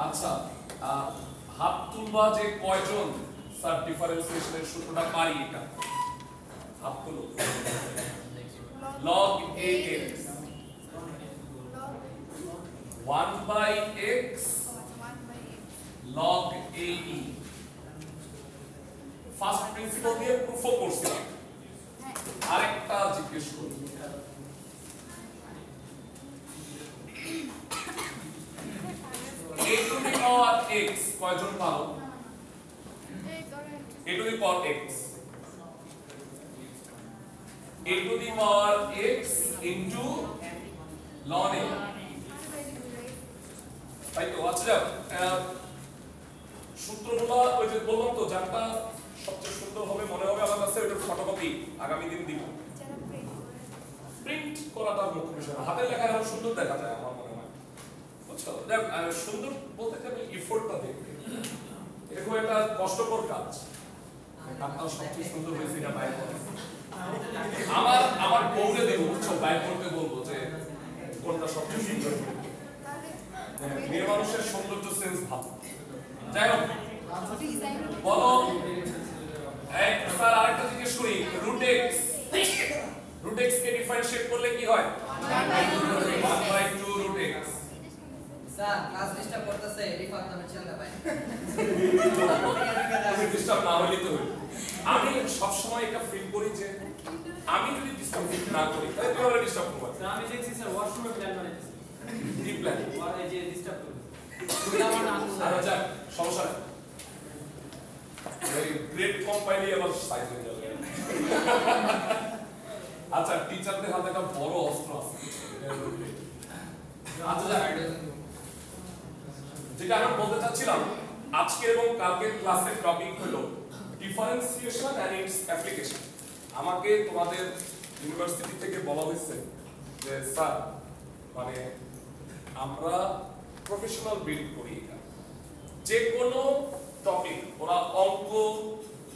আচ্ছা হাত তুলবা যে কয়জন স্যার ডিফারেন্সিয়েশনের সূত্রটা পারি এটা হাত তুলো log ax 1 by x log ae first principal দিয়ে প্রুফ করছিলাম আরেকটা জিজ্ঞেস করি a to the power x কয়জন পাবো a to the power x a to the power x into ln a তাই তো আচ্ছা সূত্রগুলো ওই যে বললাম তো যারটা সবচেয়ে সুন্দর হবে মনে হবে আমার কাছে ওটার ফটোকপি আগামী দিন দিব প্রিন্ট করাটা মুখ্য বিষয় হাতে লেখা আরো সুন্দর দেখা যায় আমার মনে হয় বুঝছো সুন্দর বলতে গেলে এফোর্টটা দেখবে এরকম একটা কষ্টকর কাজ আপনার সবচেয়ে সুন্দর হয়েছে এটা বাইর করে আমার বউকে দেবো বুঝছো বাইর করতে বলবো যে কোনটা সবচেয়ে সুন্দর মেয়ে মানুষের সৌন্দর্য সেন্স ভালো যাই হোক বলো স্যার আরেকটা জিজ্ঞেস করি root x কে ডিফারেনশিয়েট করলে কি হয় 1/2 root x sir class disturb করতেছে এই ফাঁক নামে চলে ভাই তুমি ডিস্টার্ব না হলে তো আমি সব সময় এটা ফিল করি যে আমি যদি ডিস্টার্ব না করি তাহলে কিভাবে ডিস্টার্ব করব স্যার আমি দেখছি স্যার ওয়াশরুমে প্ল্যান বানাইতেছি কি প্ল্যান এই যে ডিস্টার্ব করবে আচ্ছা সমস্যা নেই এই গ্রেড কম পাইলে আবার সাইজ হয়ে যাবে আচ্ছা টিচারদের হাতে একটা বড় অস্ত্র আছে আচ্ছা যেটা আমি বলতে চাচ্ছিলাম আজকে এবং কালকের ক্লাসের টপিক হলো ডিফারেন্সিয়েশন এন্ড ইটস অ্যাপ্লিকেশন আমাকে তোমাদের ইউনিভার্সিটি থেকে বলা হয়েছে যে স্যার মানে আমরা প্রফেশনাল বিল্ড করি এটা যে কোনো টপিক ওরা অঙ্ক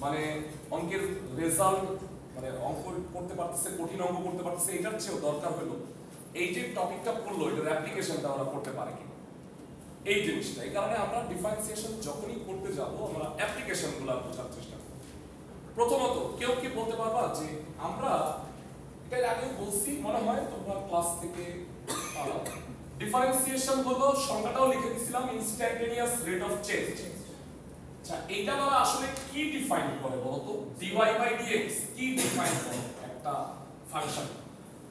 মানে অঙ্কের রেজাল্ট মানে অঙ্ক করতে পারতেছে কঠিন অঙ্ক করতে পারতেছে এটার চেয়েও দরকার হলো এই যে টপিকটা পড়লো এটার অ্যাপ্লিকেশনটা ওরা করতে পারে কিনা এই জিনিসটা এই কারণে আমরা ডিফারেন্সিয়েশন যখনই করতে যাব আমরা অ্যাপ্লিকেশনগুলো বোঝার চেষ্টা করব প্রথমত কেউ কি বলতে পারবা যে আমরা এটা আগে বলছি মনে হয় তোমরা ক্লাস থেকে ডিফারেন্সিয়েশন হলো সংজ্ঞাটাও লিখে দিয়েছিলাম ইনস্ট্যান্টেনিয়াস রেট অফ চেঞ্জ আচ্ছা এটা দ্বারা আসলে কি ডিফাইন করে বলতো dy বাই dx কি ডিফাইন করে একটা ফাংশন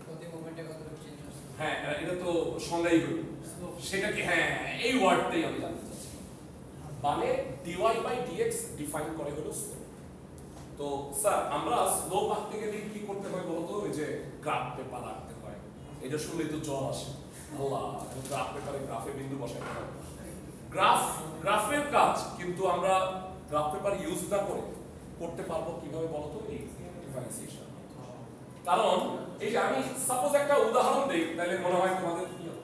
প্রতি মোমেন্টে কতটুকু চেঞ্জ হচ্ছে হ্যাঁ এটা তো সংজ্ঞাই হলো সেটা কি হ্যাঁ এই ওয়ার্ডটাই আমি জানতে চাচ্ছি মানে dy বাই dx ডিফাইন করে হলো স্লোপ তো স্যার আমরা স্লোপ আঁকতে গেলে কি করতে হয় বলতো ওই যে গ্রাফ পেপার আঁকতে হয় এটা শুনলেই তো জ্বর আসে আল্লাহ গ্রাফ পেপারে গ্রাফে বিন্দু বসাতে হয় গ্রাফের কাজ কিন্তু আমরা গ্রাফ পেপার ইউজ না করে করতে পারবো কিভাবে বলতো এই ডিফারেন্সিয়েশন কারণ এই যে আমি সাপোজ একটা উদাহরণ দেই তাহলে মনে হয় তোমাদের কি হবে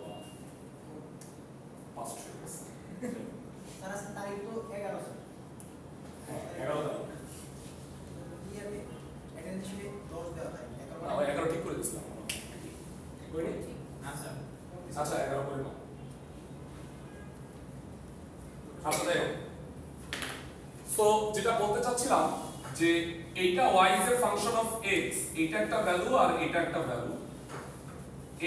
পাস্ট স্যার আজকে তারিখ তো 11 স্যার হ্যাঁ 11 তারিখ ইয়াতে অ্যাটেনশনে 10 দেওয়া থাকে 11 ঠিক করে দিছিলাম কইনি আচ্ছা আচ্ছা 11 করে নাও আচ্ছা সো যেটা বলতে চাচ্ছিলাম যে এইটা y is a function of x এটা একটা ভ্যালু আর এটা একটা ভ্যালু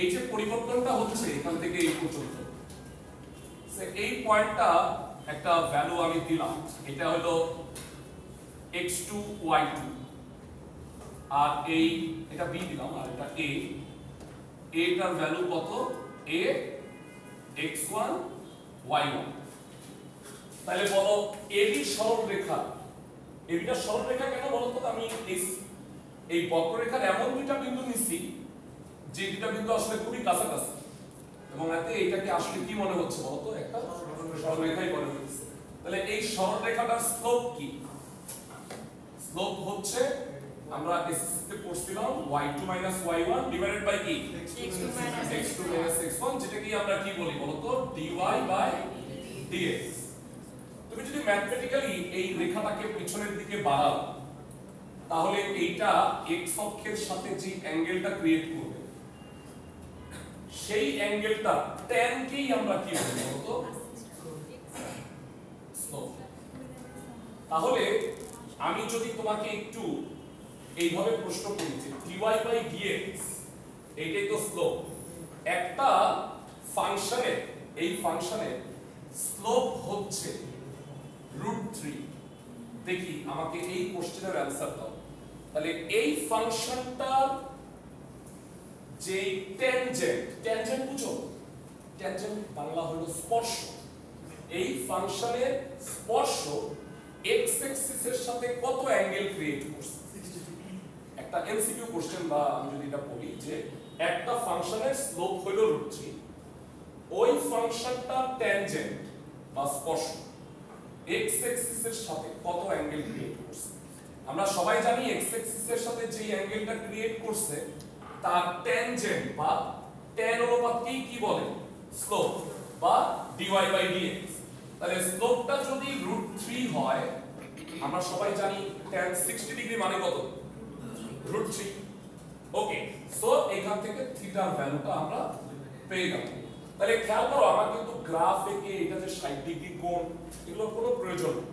এই যে পরিবর্তনটা হচ্ছে এখান থেকে এই পর্যন্ত সো এই পয়েন্টটা একটা ভ্যালু আমি দিলাম এটা হলো x2 y2 আর এই এটা b দিলাম আর এটা a এটার ভ্যালু কত a x1 y1 তাহলে বলো এবি সরলরেখা এবিটা সরলরেখা কেন বলো তো আমি এই বক্ররেখার এমন দুইটা বিন্দু নিছি যে দুইটা বিন্দু আসলে খুবই কাছাকাছি এবং এতে এটাকে আসলে কি মনে হচ্ছে বলো তো একটা সরলরেখাই মনে হচ্ছে তাহলে এই সরলরেখাটার স্লোপ কি স্লোপ হচ্ছে আমরা এসএসসি তে পড়ছিলাম y2 y1 ডিভাইডেড বাই কি x2 x1 যেটা কি আমরা কি বলি বলো তো dy বাই dx তুমি যদি ম্যাথমেটিক্যালি এই রেখাটাকে পিছনের দিকে বাড়াও তাহলে এইটা x অক্ষের সাথে যে অ্যাঙ্গেলটা ক্রিয়েট করবে সেই অ্যাঙ্গেলটা tan কেই আমরা কি বলি বলতো স্লোপ। তাহলে আমি যদি তোমাকে একটু এইভাবে প্রশ্ন করি যে dy বাই dx এইটাই তো স্লোপ, একটা ফাংশনের এই ফাংশনের স্লোপ হচ্ছে √3, দেখি আমাকে এই কোশ্চেনের অ্যানসার দাও। তাহলে এই ফাংশনটার যে ট্যানজেন্ট বুঝো, ট্যানজেন্ট বাংলা হলো স্পর্শ, এই ফাংশনের স্পর্শ x অ্যাক্সিস এর সাথে কত অ্যাঙ্গেল ক্রিয়েট করছে। একটা এমসিকিউ কোশ্চেন, বা আমি যদি এটা বলি যে একটা ফাংশনের স্লোপ হলো √3, ওই ফাংশনটা ট্যানজেন্ট বা স্পর্শ x অ্যাক্সিস এর সাথে কত অ্যাঙ্গেল ক্রিয়েট করছে। আমরা সবাই জানি x অ্যাক্সিস এর সাথে যে অ্যাঙ্গেলটা ক্রিয়েট করছে তার ট্যানজেন্ট বা ট্যান অনুপাতকেই কি বলে, স্লোপ বা dy বাই dx। তাহলে স্লোপটা যদি √3 হয়, আমরা সবাই জানি tan 60 ডিগ্রি মানে কত, √3। ওকে, সো এখান থেকে থিটার ভ্যালুটা আমরা পেয়ে গেলাম। তাহলে খেয়াল করো, আমার কিন্তু গ্রাফ এঁকে এটা যে 60 ডিগ্রি কোণ এগুলোর কোনো প্রয়োজন নেই।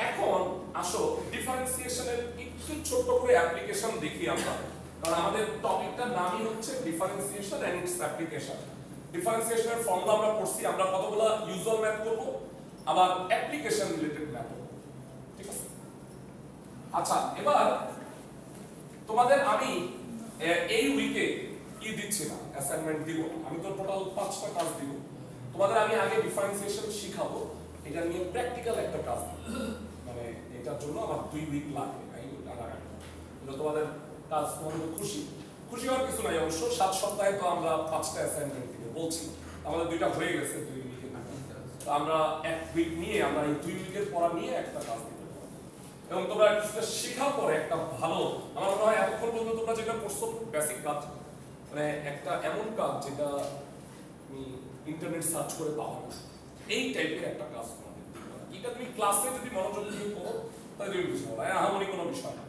এখন আসো ডিফারেন্সিয়েশনের একটু ছোট করে অ্যাপ্লিকেশন দেখি আমরা, কারণ আমাদের টপিকটার নামই হচ্ছে ডিফারেন্সিয়েশন এন্ড ইটস অ্যাপ্লিকেশন। ডিফারেন্সিয়েশনের ফর্মুলা আমরা পড়ছি, আমরা কতগুলো ইউজুয়াল ম্যাথ করব, আবার অ্যাপ্লিকেশন রিলেটেড ম্যাথ করব, ঠিক আছে? আচ্ছা, এবার তোমাদের আমি এই উইকে কি দিচ্ছি না, অ্যাসাইনমেন্ট দিব না, আমি তো টোটাল 5টা কাজ দিব তোমাদের। আমি আগে ডিফারেন্সিয়েশন শিখাবো, এটা নিয়ে প্র্যাকটিক্যাল একটা কাজ দিব, মানে এটার জন্য আমার 2 উইক লাগে, তোমাদের কাজ তোমাদের খুশি হওয়ার কিছু নাই অবশ্য। 7 সপ্তাহে তো আমরা 5টা অ্যাসাইনমেন্ট দিব বলছি, আমাদের 2টা হয়ে গেছে 2 উইকে। তো আমরা 1 উইক নিয়ে আমরা এই 2 উইকের পড়া নিয়ে একটা কাজ দিব, এবং তোমরা কিছুটা শেখার পরে একটা ভালো, আমার মনে হয় এতক্ষণ পর্যন্ত তোমরা যেটা পড়ছো বেসিক কাজ, মানে একটা এমন কাজ যেটা তুমি ইন্টারনেট সার্চ করে পাবো না, এই টাইপের একটা কাজ তোমাদের। এটা তুমি ক্লাসে যদি মনোযোগ দিয়ে করো তাহলে তুমি বুঝতে পারবে, আহামরি কোনো বিষয় না।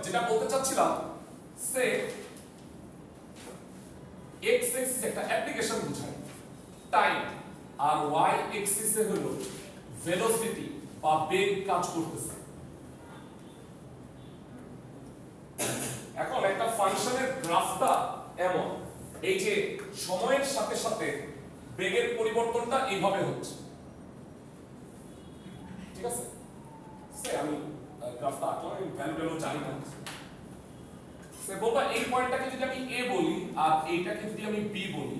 যেটা বলতে চাচ্ছিলাম, সে x অ্যাক্সিস একটা অ্যাপ্লিকেশন বোঝায়, টাইম, আর y অ্যাক্সিসে হলো ভেলোসিটি বা বেগ কাজ করতেছে। এখন একটা ফাংশনের গ্রাফটা এমন, এই যে সময়ের সাথে সাথে বেগের পরিবর্তনটা এইভাবে হচ্ছে, ঠিক আছে? সে আমি গ্রাফটা আঁকলাম, আমি ভ্যালু জানি না, সে বলবা এই পয়েন্টটাকে যদি আমি a বলি আর এইটাকে যদি আমি b বলি,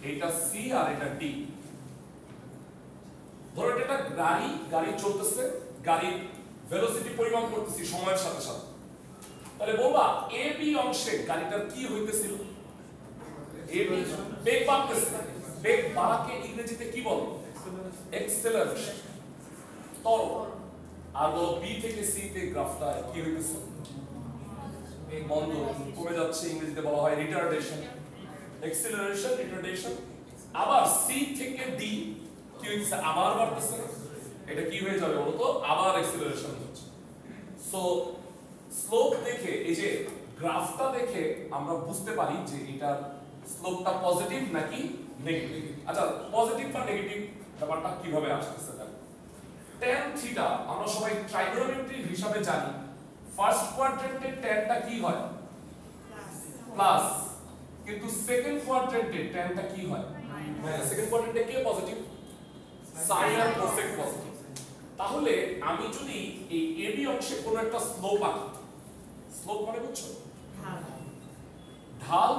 এটা c আর এটা d। ধরো এটা গাড়ি চলতেছে, গাড়ির ভেলোসিটি পরিমাপ করতেছি সময়ের সাথে সাথে। তাহলে বলবা a b অংশে গাড়িটার কি হইতেছিল, a b বেগ বাড়তেছে, বেগ বাড়াকে ইংরেজিতে কি বলে, অ্যাক্সেলারেশন, ত্বরণ। আর বলো b থেকে c তে গ্রাফটা কি হইতেছে, মন্দ কমে যাচ্ছে, ইংরেজিতে বলা হয় রিটার্ডেশন, অ্যাক্সেলারেশন, রিটার্ডেশন। আবার c থেকে d কি হইছে, আবার বাড়তেছে, এটা কি হয়ে যাবে বলতো, আবার অ্যাক্সেলারেশন হচ্ছে। সো স্লোপ দেখে, এই যে গ্রাফটা দেখে আমরা বুঝতে পারি যে এটার স্লোপটা পজিটিভ নাকি নেগেটিভ। আচ্ছা, পজিটিভ বা নেগেটিভ ব্যাপারটা কিভাবে আসতেছে দেখো। tan থিটা আমরা সবাই ট্রাইগোনোমেট্রি হিসাবে জানি, ফার্স্ট কোয়াড্রেন্টে ট্যানটা কি হয়, প্লাস, কিন্তু সেকেন্ড কোয়াড্রেন্টে ট্যানটা কি হয়, সেকেন্ড কোয়াড্রেন্টে কে পজিটিভ, সাইন আর কোসেক পজিটিভ। তাহলে আমি যদি এই এবি অংশে কোনো একটা স্লোপ আঁকি, স্লোপ মানে বুঝছো, ঢাল,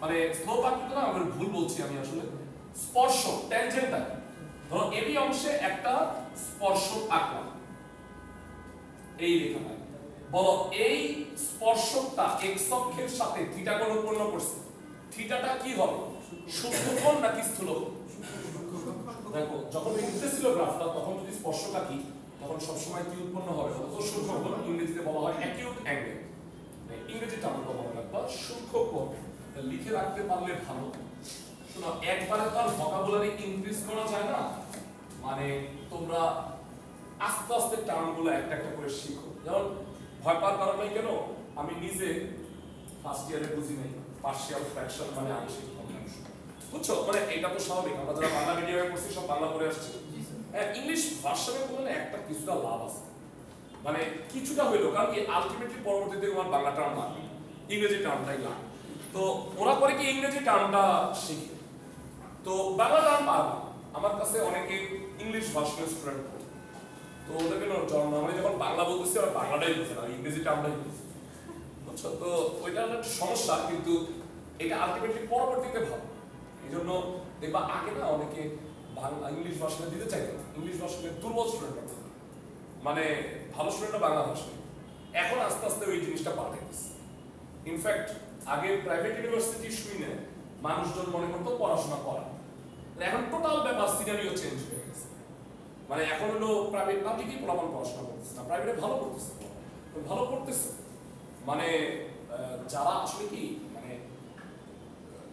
মানে স্লোপ আঁকি তো না, আমি ভুল বলছি, আমি আসলে স্পর্শ, ট্যানজেন্ট আঁকি। ধরো এবি অংশে একটা স্পর্শ আঁকলাম, এই রেখাটা, বলো এই স্পর্শকটা x অক্ষের সাথে থিটা কোণ উৎপন্ন করছে, থিটাটা কি হবে, সূক্ষ্মকোণ নাকি স্থূলকোণ? দেখো যখন লিখতেছিল গ্রাফটা, তখন যদি স্পর্শক আঁকি তখন সব সময় কি উৎপন্ন হবে, তো সূক্ষ্মকোণ, ইংরেজিতে বলা হয় অ্যাকিউট অ্যাঙ্গেল, ইংরেজিটা আমরা মনে রাখবা সূক্ষ্মকোণ, লিখে রাখতে পারলে ভালো। শোনো, একবারে তো আর ভোকাবুলারি ইনক্রিজ করা যায় না, মানে তোমরা আস্তে আস্তে টার্মগুলো একটা একটা করে শিখো। যেমন ভয় পাওয়ার কারণ নাই কেন, আমি নিজে ফার্স্ট ইয়ারে বুঝি নাই পার্শিয়াল ফ্র্যাকশন মানে আংশিক ভগ্নাংশ, বুঝছো? মানে এটা তো স্বাভাবিক, আমরা যারা বাংলা মিডিয়ামে পড়ছি সব বাংলা পড়ে আসছি, ইংলিশ ভার্সনে বললে একটা কিছুটা লাভ আছে, মানে কিছুটা হইলো, কারণ কি আলটিমেটলি পরবর্তীতে তোমার বাংলা টার্ম লাগবে, ইংরেজি টার্মটাই লাগবে। তো ওরা করে কি ইংরেজি টার্মটা শিখে, তো বাংলা টার্ম পারবে। আমার কাছে অনেকে ইংলিশ ভার্সনের স্টুডেন্ট, তো ওদেরকে নর্মালি যখন বাংলা বলতেছি ওরা বাংলাটাই বুঝে না, ইংরেজি টার্মটাই বুঝে, বুঝছো? তো ওইটা একটা সমস্যা, কিন্তু এটা আলটিমেটলি পরবর্তীতে ভালো। এই জন্য দেখবা আগে না অনেকে বাংলা ইংলিশ ভার্সনে দিতে চাইতো না, ইংলিশ ভার্সনে দুর্বল স্টুডেন্ট, মানে ভালো স্টুডেন্টরা বাংলা ভার্সনে। এখন আস্তে আস্তে ওই জিনিসটা পাল্টে গেছে। ইনফ্যাক্ট আগে প্রাইভেট ইউনিভার্সিটি শুনে মানুষজন মনে করতো পড়াশোনা করা, এখন টোটাল ব্যাপার সিনারিও চেঞ্জ হয়ে গেছে। মানে এখন হলো প্রাইভেট পাবলিকই পড়াশোনা করতেছে না, প্রাইভেটে ভালো করতেছে, ভালো করতেছে। মানে যারা আসলে কি, মানে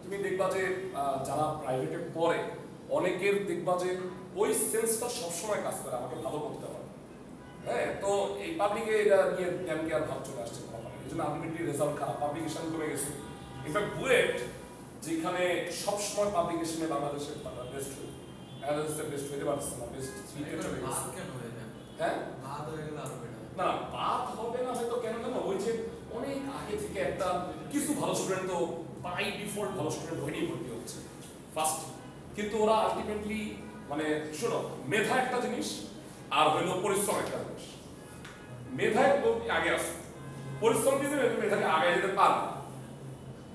তুমি দেখবা যে যারা প্রাইভেটে পড়ে অনেকের দেখবা যে ওই সেন্সটা সবসময় কাজ করে, আমাকে ভালো করতে হবে। হ্যাঁ, তো এই পাবলিকে এটা নিয়ে জ্ঞান কে আর ভাব চলে আসছে, এই জন্য আলটিমেটলি রেজাল্ট খারাপ, পাবলিকেশন কমে গেছে। ইনফ্যাক্ট বুয়েট যেখানে সবসময় পাবলিকেশনে বাংলাদেশের বেস্ট হয়, বাংলাদেশের বেস্ট হইতে পারছে না, বেস্ট থ্রিতে চলে গেছে। হ্যাঁ, না বাদ হবে না হয়তো, কেন জানো, ওই যে অনেক আগে থেকে একটা কিছু ভালো স্টুডেন্ট তো বাই ডিফল্ট ভালো স্টুডেন্ট হয়েই ভর্তি হচ্ছে ফার্স্ট, কিন্তু ওরা আলটিমেটলি মানে শোনো, মেধা একটা জিনিস আর হইলো পরিশ্রম একটা জিনিস। মেধা আগে আসে, পরিশ্রম দিয়ে মেধাকে আগে যেতে পারবে।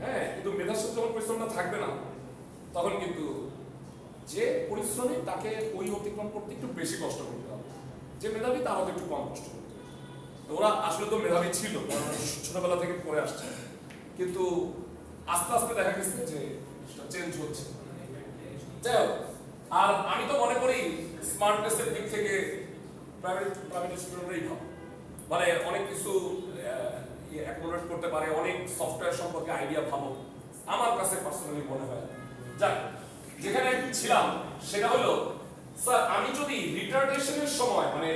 হ্যাঁ, কিন্তু মেধার সাথে যখন পরিশ্রমটা থাকবে না, তখন কিন্তু যে পরিশ্রমী তাকে ওই অতিক্রম করতে একটু বেশি কষ্ট করতে হবে, যে মেধাবী তার হয়তো একটু কম কষ্ট করতে হবে। তো ওরা আসলে তো মেধাবী ছিল, ছোটবেলা থেকে পড়ে আসছে, কিন্তু আস্তে আস্তে দেখা গেছে যে চেঞ্জ হচ্ছে। যাই হোক, আর আমি তো মনে করি স্মার্টনেসের দিক থেকে প্রাইভেট স্টুডেন্টরাই ভালো, মানে অনেক কিছু অ্যাকোমোডেট করতে পারে, অনেক সফটওয়্যার সম্পর্কে আইডিয়া ভালো, আমার কাছে পার্সোনালি মনে হয়। যাক, যেখানে ছিলাম সেটা হলো, স্যার আমি যদি রিটার্ডেশনের সময়, মানে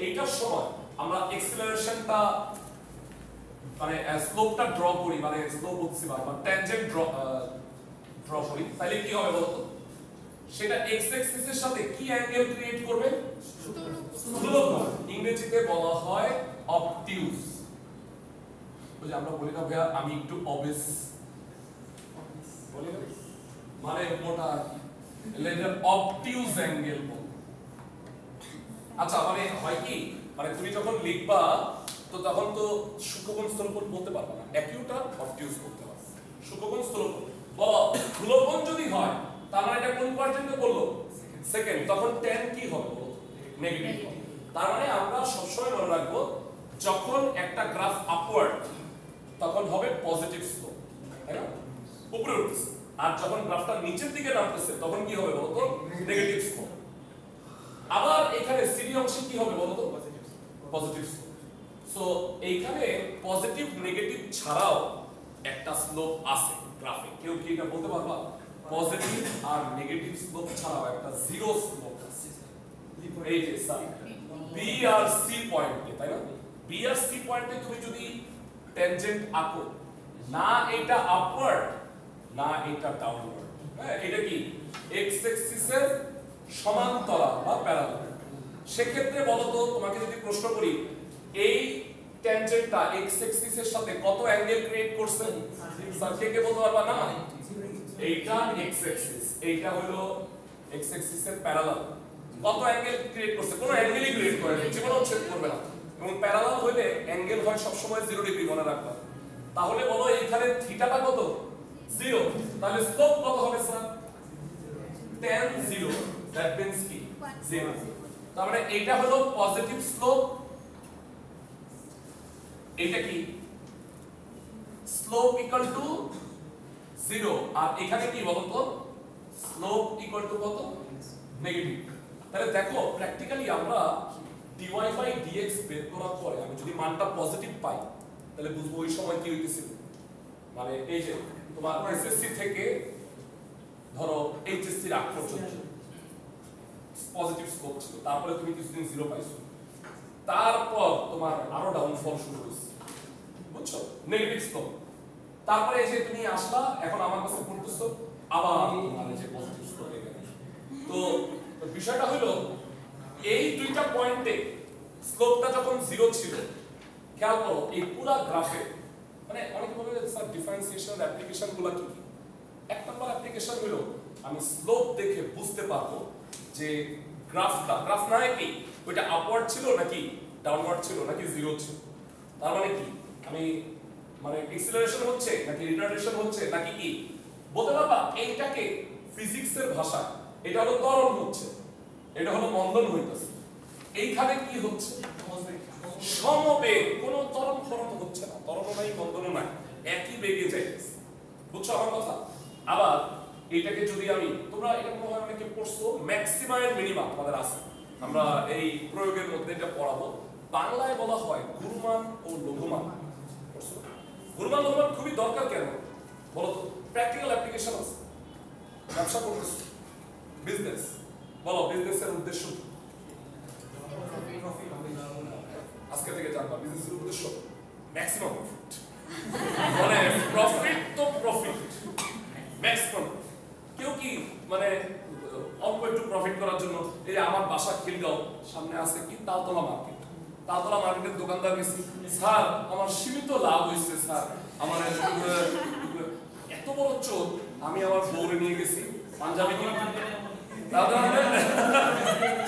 এইটার সময় আমরা এক্সেলারেশনটা মানে স্লোপটা ড্র করি, মানে স্লোপ হচ্ছে বা ট্যানজেন্ট ড্র করি, তাহলে কি হবে বলতো? সেটা এক্স অ্যাক্সিসের সাথে কি অ্যাঙ্গেল ক্রিয়েট করবে? স্থূলকোণ। ইংরেজিতে বলা হয় অবটিউজ। ওই যে আমরা বলি না ভাইয়া আমি একটু অবেস, বলি না, মানে মোটা, লেটার অবটিউজ অ্যাঙ্গেল বল। আচ্ছা, মানে হয় কি, মানে তুমি যখন লিখবা তো তখন তো সূক্ষ্মকোণ স্থূলকোণ বলতে পারবে না, অ্যাকিউট আর অবটিউজ বলতে পারবে। সূক্ষ্মকোণ স্থূলকোণ বলো, স্থূলকোণ যদি হয় তার মানে এটা কোন কোয়াড্রেন্টে বললো? সেকেন্ড, তখন tan কি হবে বলো? নেগেটিভ হবে। তার মানে আমরা সবসময় মনে রাখবো যখন একটা গ্রাফ আপওয়ার্ড তখন হবে পজিটিভ স্লোপ, তাই না, উপরে উঠছে, আর যখন গ্রাফটা নিচের দিকে নামতেছে তখন কি হবে বলো তো? Negative slope. আবার এখানে সিডি অংশে কি হবে বলো তো? Positive slope. সো এইখানে পজিটিভ নেগেটিভ ছাড়াও একটা স্লোপ আছে গ্রাফে, কেউ কি এটা বলতে পারবা? পজিটিভ আর নেগেটিভ স্লোপ ছাড়াও একটা জিরো স্লোপ আছে। এই যে স্যার বি আর সি পয়েন্টে, তাই না, বি আর সি পয়েন্টে তুমি যদি ট্যানজেন্ট আঁকো, না এটা আপওয়ার্ড না এটা ডাউনওয়ার্ড, হ্যাঁ, এটা কি এক্স অ্যাক্সিসের সমান্তরাল বা প্যারালাল, সেক্ষেত্রে বলো তো তোমাকে যদি প্রশ্ন করি এই ট্যানজেন্টটা এক্স অ্যাক্সিসের সাথে কত অ্যাঙ্গেল ক্রিয়েট করছে? স্যার কে বলতে পারবা? না, এইটা এক্স অ্যাক্সিস, এইটা হলো এক্স অ্যাক্সিসের প্যারালাল, কত অ্যাঙ্গেল ক্রিয়েট করছে? কোনো অ্যাঙ্গেলই ক্রিয়েট করে না, জীবনও ছেদ করবে না। এবং প্যারালাল হইলে অ্যাঙ্গেল হয় সব সময় 0 ডিগ্রি, মনে রাখবা। তাহলে বলো এইখানে থিটাটা কত? 0। তাহলে স্লোপ কত হবে স্যার? tan 0, দ্যাট মিন্স কি 0। তার মানে এইটা হলো পজিটিভ স্লোপ, এটা কি স্লোপ ইকুয়াল টু 0, আর এখানে কি বলতো? স্লোপ ইকুয়াল টু কত? নেগেটিভ। তাহলে দেখো প্র্যাকটিক্যালি আমরা dy বাই dx বের করার পরে আমি যদি মানটা পজিটিভ পাই তাহলে বুঝবো ওই সময় কি হইতেছিল। মানে এই যে তোমার এসএসসি থেকে ধরো এইচএসসি এর আগ পর্যন্ত পজিটিভ স্কোপ ছিল, তারপরে তুমি কিছুদিন 0 পাইছো, তারপর তোমার আরো ডাউনফল শুরু হয়েছে, বুঝছো, নেগেটিভ স্কোপ। তারপরে এই যে তুমি আসলা, এখন আমার কাছে পড়তেছো, আবার তোমার এই যে পজিটিভ স্কোপ এখানে। তো বিষয়টা হলো এই দুইটা পয়েন্টে স্লোপটা যখন 0 ছিল, খেয়াল করো এই পুরো গ্রাফে মানে অনেকে বলে স্যার ডিফারেন্সিয়েশন অ্যাপ্লিকেশনগুলো কি কি? এক নম্বর অ্যাপ্লিকেশন হলো আমি স্লোপ দেখে বুঝতে পারবো যে গ্রাফ না কি ওইটা আপওয়ার্ড ছিল নাকি ডাউনওয়ার্ড ছিল নাকি 0 ছিল। তার মানে কি আমি মানে এক্সিলারেশন হচ্ছে নাকি রিটার্ডেশন হচ্ছে নাকি কি বলতে পারবা? এইটাকে ফিজিক্সের ভাষায় এটা হলো ত্বরণ হচ্ছে, এটা হলো মন্দন হইতেছে। এইখানে কি হচ্ছে? সমবেগ, কোনো ত্বরণ ফরণ হচ্ছে না, ত্বরণও নাই মন্দনও নাই, একই বেগে যাইতেছে। বুঝছো আমার কথা? আবার এইটাকে যদি আমি তোমরা এটা মনে হয় অনেকে পড়ছো ম্যাক্সিমাম এর মিনিমাম তোমাদের আছে, আমরা এই প্রয়োগের মধ্যে এটা পড়াবো। বাংলায় বলা হয় গুরুমান ও লঘুমান। গুরুমান লঘুমান খুবই দরকার কেন বলো তো? প্র্যাকটিক্যাল অ্যাপ্লিকেশন আছে। ব্যবসা করতেছ, বিজনেস, বলো বিজনেসের উদ্দেশ্য কি? আজকে থেকে জানবা বিজনেসের উদ্দেশ্য ম্যাক্সিমাম প্রফিট। মানে প্রফিট তো প্রফিট ম্যাক্সিমাম। কেউ কি মানে অল্প একটু প্রফিট করার জন্য এই আমার বাসা খিলগাঁও সামনে আছে কি তালতলা মার্কেট, তালতলা মার্কেটের দোকানদার গেছি, স্যার আমার সীমিত লাভ হয়েছে স্যার, আমার এত বড় চোর, আমি আমার বউরে নিয়ে গেছি পাঞ্জাবি কিনে।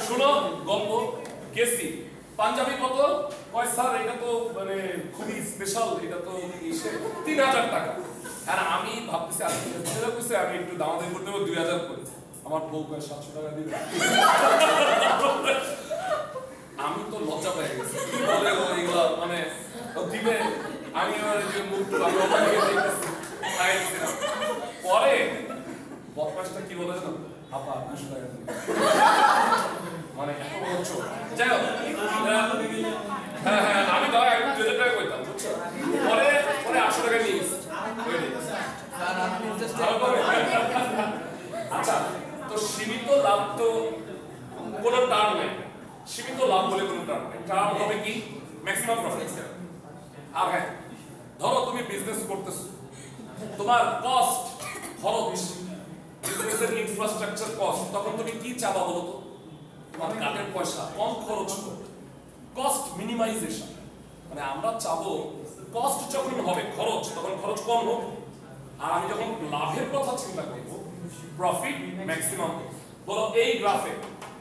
শুনো গল্প, গেছি পাঞ্জাবি কত? কয় স্যার এটা তো মানে খুবই স্পেশাল, এটা তো 3000 টাকা। আর আমি ভাবতেছি আমি একটু দামাদামি করতে হবে 2000 করে, আমার বউ কয় 700 টাকা দিবে। আমি তো লজ্জা পেয়ে গেছি, কি বলে এইগুলা মানে দিবে। আমি আমার যে মুখ আমি ওখানে দেখতেছি পরে বদমাসটা কি বলে জানো? আপা 200 টাকা দিবে। মানে এত বড় চোর। যাই হোক হ্যাঁ আমি তো 2000 টাকা কইতাম, বুঝছো? পরে 800 টাকা নিয়ে গেছি। আচ্ছা, তো সীমিত লাভ তো কোনো টার্ম নেই, সীমিত লাভ বলে কোনো টার্ম নেই। টার্ম হবে কি ম্যাক্সিমাম প্রফিট। আর হ্যাঁ ধরো তুমি বিজনেস করতেছো, তোমার কস্ট খরচ, বিজনেসের ইনফ্রাস্ট্রাকচার কস্ট, তখন তুমি কি চাবা বলো তো? তোমার কাটের পয়সা কম খরচ করো, কস্ট মিনিমাইজেশন। মানে আমরা চাবো কস্ট যখন হবে খরচ, তখন খরচ কম হবে। আর আমি যখন লাভের কথা চিন্তা করব, প্রফিট ম্যাক্সিমাম। বলো এই গ্রাফে